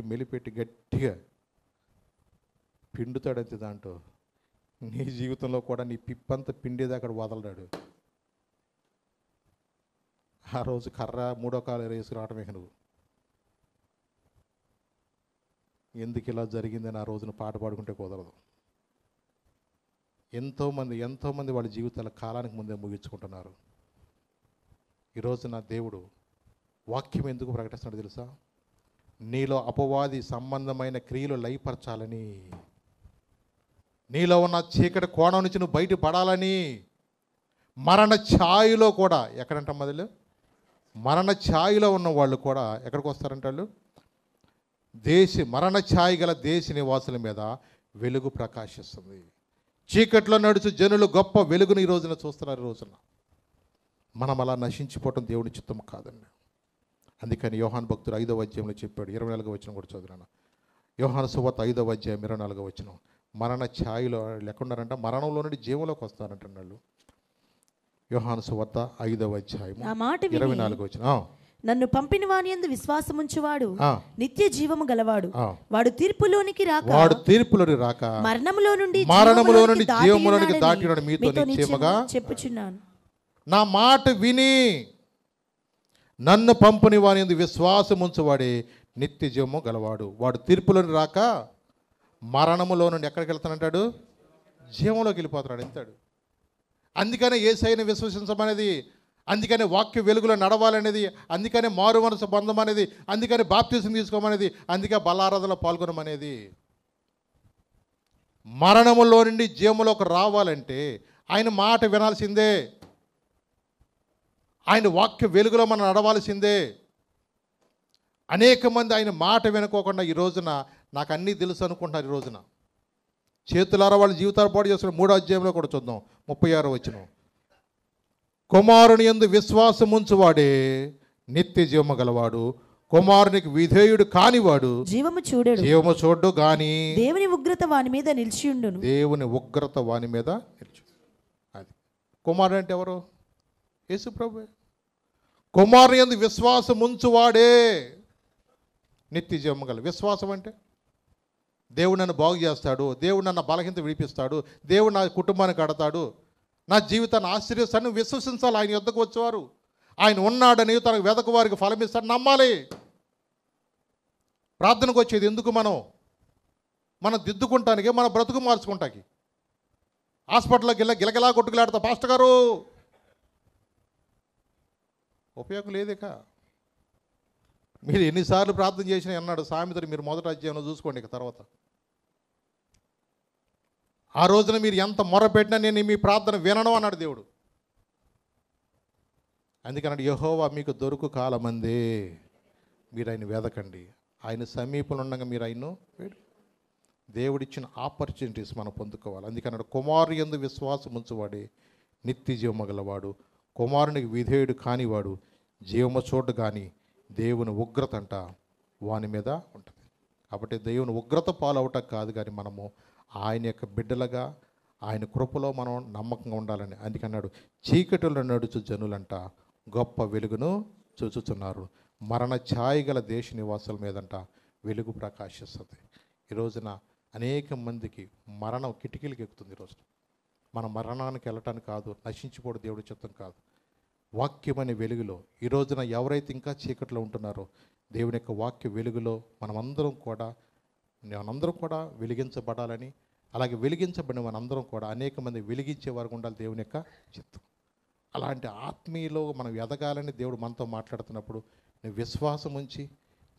మెలిపెట్టి గట్టిగా పిండుతాడంతే. దాంట్లో నీ జీవితంలో కూడా నీ పిప్పంతా పిండేది అక్కడ వదలడాడు. ఆ రోజు కర్ర 3వ కాలు వేసుకురావటం ఇక నువ్వు ఎందుకు ఇలా జరిగిందని ఆ రోజున పాట పాడుకుంటే కుదరదు. ఎంతోమంది వాళ్ళ జీవితాల కాలానికి ముందే ముగించుకుంటున్నారు. ఈరోజు నా దేవుడు వాక్యం ఎందుకు ప్రకటిస్తున్నాడు తెలుసా? నీలో అపవాది సంబంధమైన క్రియలు లయపరచాలని, నీలో ఉన్న చీకటి కోణం నుంచి నువ్వు బయటపడాలని. మరణ ఛాయలో కూడా ఎక్కడంట మొదలు మరణ ఛాయలో ఉన్న వాళ్ళు కూడా ఎక్కడికి వస్తారంట? వాళ్ళు మరణ ఛాయ గల దేశ నివాసుల మీద వెలుగు ప్రకాశిస్తుంది. చీకట్లో నడుచు జనులు గొప్ప వెలుగుని ఈ రోజున చూస్తున్నారు. ఈ రోజున మనం అలా నశించిపోవటం దేవుని చిత్తం కాదండి. అందుకని యోహాను భక్తుడు 5వ అధ్యాయంలో చెప్పాడు. 24వ వచనం కూడా చదువురాను. యోహాను సువార్త 5వ అధ్యాయం 24వ వచనం. మరణ ఛాయలో లేకుండారంట మరణంలో నుండి జీవంలోకి వస్తారంట వాళ్ళు. యోహాను సువార్త 5వ అధ్యాయం 24వ వచనం.
నన్ను పంపిన వాని యందు విశ్వాసముంచువాడు నిత్య జీవము గలవాడు. వాడు తీర్పులోనికి రాక మరణములో నుండి జీవములోనికి దాటినాడు. మీతో నిశ్చయముగా చెప్పుచున్నాను.
నా మాట విని నన్ను పంపిన వాని యందు విశ్వాసముంచువాడే నిత్య జీవము గలవాడు. వాడు తీర్పులోని రాక మరణములో నుండి ఎక్కడికి వెళ్తానంటాడు? జీవంలోకి వెళ్ళిపోతున్నాడు. ఎంతాడు. అందుకనే యేసయ్యను విశ్వసించమనేది, అందుకనే వాక్య వెలుగులో నడవాలనేది, అందుకనే మారు మనసు బంధం అనేది, అందుకనే బాప్తిసం తీసుకోమనేది, అందుకే బలారాధనలో పాల్గొనమనేది. మరణములో నుండి జీవములోకి రావాలంటే ఆయన మాట వినాల్సిందే, ఆయన వాక్య వెలుగులో మనం నడవాల్సిందే. అనేక మంది ఆయన మాట వినుకోకుండా ఈ రోజున నాకు అన్నీ తెలుసు అనుకుంటున్నారు. ఈ రోజున చేతులారా వాళ్ళ జీవితాలు పాటు చేస్తున్న 3వ అధ్యాయంలో కూడా చూద్దాం, 36వ వచనం. కుమారుని యందు విశ్వాసముంచువాడే నిత్య జీవము గలవాడు, కుమారునికి విధేయుడు కానివాడు జీవము చూడు గాని
దేవుని ఉగ్రత వాని మీద నిలిచియుండును.
దేవుని ఉగ్రత వాని మీద నిలిచి. అది కుమారుడు అంటే ఎవరు? యేసు ప్రభువే. కుమారుని యందు విశ్వాసముంచువాడే నిత్య జీవము గల. విశ్వాసం అంటే దేవుడు నన్ను బాగు చేస్తాడు, దేవుడు నన్ను బలహీనత విడిపిస్తాడు, దేవుడు నా కుటుంబాన్ని కడతాడు, నా జీవితాన్ని ఆశ్చర్యస్తాను విశ్వసించాలి. ఆయన యొద్దకు వచ్చేవారు ఆయన ఉన్నాడని, తనకు వెదకు వారికి ఫలమిస్తాడు నమ్మాలి. ప్రార్థనకు వచ్చేది ఎందుకు? మనం దిద్దుకుంటానికి, మన బ్రతుకు మార్చుకుంటాకి. హాస్పిటల్లోకి గిలగిలా కొట్టుకులాడతా పాస్టర్ గారు, ఉపయోగం లేదేక. మీరు ఎన్నిసార్లు ప్రార్థన చేసినా అన్నాడు సామెతలు, మీరు మొదటి అధ్యాయంలో చూసుకోండి. ఇక తర్వాత ఆ రోజున మీరు ఎంత మొరపెట్టినా నేను మీ ప్రార్థన వినను అన్నాడు దేవుడు. అందుకన్నాడు యెహోవా మీకు దొరుకు కాలమందే, మీరు ఆయన వెదకండి, ఆయన సమీపంలో ఉండగా మీరు ఆయన్ను వేడు. దేవుడిచ్చిన ఆపర్చునిటీస్ మనం పొందుకోవాలి. అందుకన్నాడు కుమారు యందు విశ్వాసం ఉంచువాడే నిత్య జీవము గలవాడు, కుమారునికి విధేయుడు కానివాడు జీవము చూడు కానీ దేవుని ఉగ్రత అంట వాని మీద ఉంటుంది. కాబట్టి దేవుని ఉగ్రత పాలవటం కాదు, కానీ మనము ఆయన యొక్క బిడ్డలుగా ఆయన కృపలో మనం నమ్మకంగా ఉండాలని. అందుకన్నాడు చీకటిలో నడుచు జనులంట గొప్ప వెలుగును చూచుచున్నారు, మరణ ఛాయ గల దేశ నివాసుల మీదంట వెలుగు ప్రకాశిస్తుంది. ఈ రోజున అనేక మందికి మరణం కిటికీలకు ఎక్కుతుంది. ఈరోజు మన మరణానికి వెళ్ళటానికి కాదు, నశించిపోవడం దేవుడి చిత్తం కాదు. వాక్యం అనే వెలుగులో ఈ రోజున ఎవరైతే ఇంకా చీకట్లో ఉంటున్నారో దేవుని యొక్క వాక్య వెలుగులో మనందరం కూడా వెలిగించబడాలని, అలాగే వెలిగించబడిన మనందరం కూడా అనేక మంది వెలిగించే వరకు ఉండాలి దేవుని యొక్క చిత్తం. అలాంటి ఆత్మీయలో మనం ఎదగాలని దేవుడు మనతో మాట్లాడుతున్నప్పుడు నువ్వు విశ్వాసం ఉంచి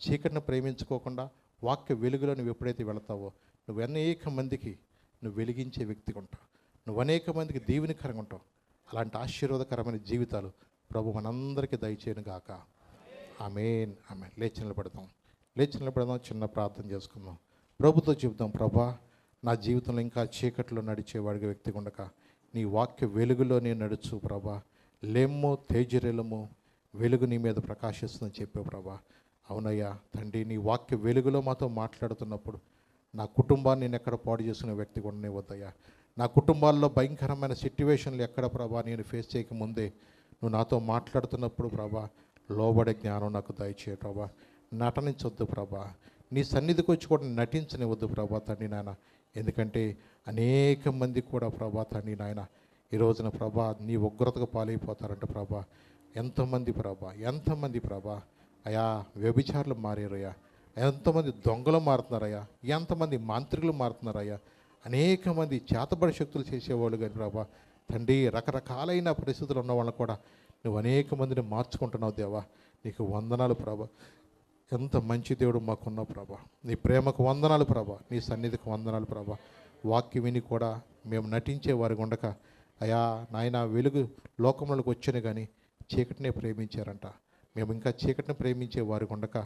చీకటిని ప్రేమించుకోకుండా వాక్య వెలుగులో నువ్వు ఎప్పుడైతే వెళతావో నువ్వు అనేక మందికి నువ్వు వెలిగించే వ్యక్తిగా ఉంటావు, నువ్వు అనేక మందికి దీవెనకరంగా ఉంటావు. అలాంటి ఆశీర్వాదకరమైన జీవితాలు ప్రభు మనందరికీ దయచేయను గాక. ఆమేన్ ఆమేన్. లేచి నిలబడదాం, చిన్న ప్రార్థన చేసుకుందాం. ప్రభుతో చెబుతాం, ప్రభా నా జీవితంలో ఇంకా చీకట్లో నడిచేవాడిగా వ్యక్తిగా ఉండక నీ వాక్య వెలుగులో నేను నడుచు ప్రభా. లెమ్ము తేజరెలము, వెలుగు నీ మీద ప్రకాశిస్తుందని చెప్పే ప్రభా. అవునయ్యా తండ్రి, నీ వాక్య వెలుగులో మాతో మాట్లాడుతున్నప్పుడు నా కుటుంబాన్ని నేను ఎక్కడ పాడు చేసుకునే వ్యక్తిగా ఉండనివద్దయ్యా. నా కుటుంబాల్లో భయంకరమైన సిట్యువేషన్లు ఎక్కడ ప్రభా నేను ఫేస్ చేయకముందే నువ్వు నాతో మాట్లాడుతున్నప్పుడు ప్రభా లోబడే జ్ఞానం నాకు దయచేయ ప్రభా. నటనించొద్దు ప్రభా, నీ సన్నిధికి వచ్చి కూడా నటించనివద్దు ప్రభా తండ్రి నాయన. ఎందుకంటే అనేక మంది కూడా ప్రభా తండ్రి నాయన ఈ రోజున ప్రభా నీ ఉగ్రతకు పాలైపోతారంట ప్రభా. ఎంతమంది ప్రభా అయా వ్యభిచారులు మారారయ్యా, ఎంతమంది దొంగలు మారుతున్నారయ్యా, ఎంతమంది మాంత్రికులు మారుతున్నారయ్యా, అనేక మంది చేతబడి శక్తులు చేసేవాళ్ళు కానీ ప్రభా తండ్రి రకరకాలైన పరిస్థితులు ఉన్న వాళ్ళని కూడా నువ్వు అనేక మందిని మార్చుకుంటున్నావు దేవా. నీకు వందనాలు ప్రభా. ఎంత మంచి దేవుడు మాకున్నావు ప్రభా. నీ ప్రేమకు వందనాలు ప్రభా, నీ సన్నిధికి వందనాలు ప్రభా. వాక్యం విని కూడా మేము నటించే వారికి ఉండక అయా నాయన వెలుగు లోకంలోకి వచ్చాను కానీ చీకటినే ప్రేమించారంట. మేము ఇంకా చీకటిని ప్రేమించే వారికి ఉండక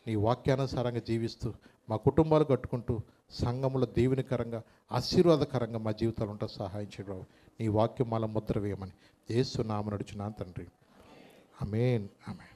నీ వాక్యానుసారంగా జీవిస్తూ మా కుటుంబాలు కట్టుకుంటూ సంఘములో దీవెనకరంగా ఆశీర్వాదకరంగా మా జీవితాలు ఉంటా సహాయం చేయడం. నీ వాక్యం మాల ముద్ర వేయమని యేసు నామమున నడుచున్నాను తండ్రి. ఆమేన్ ఆమేన్.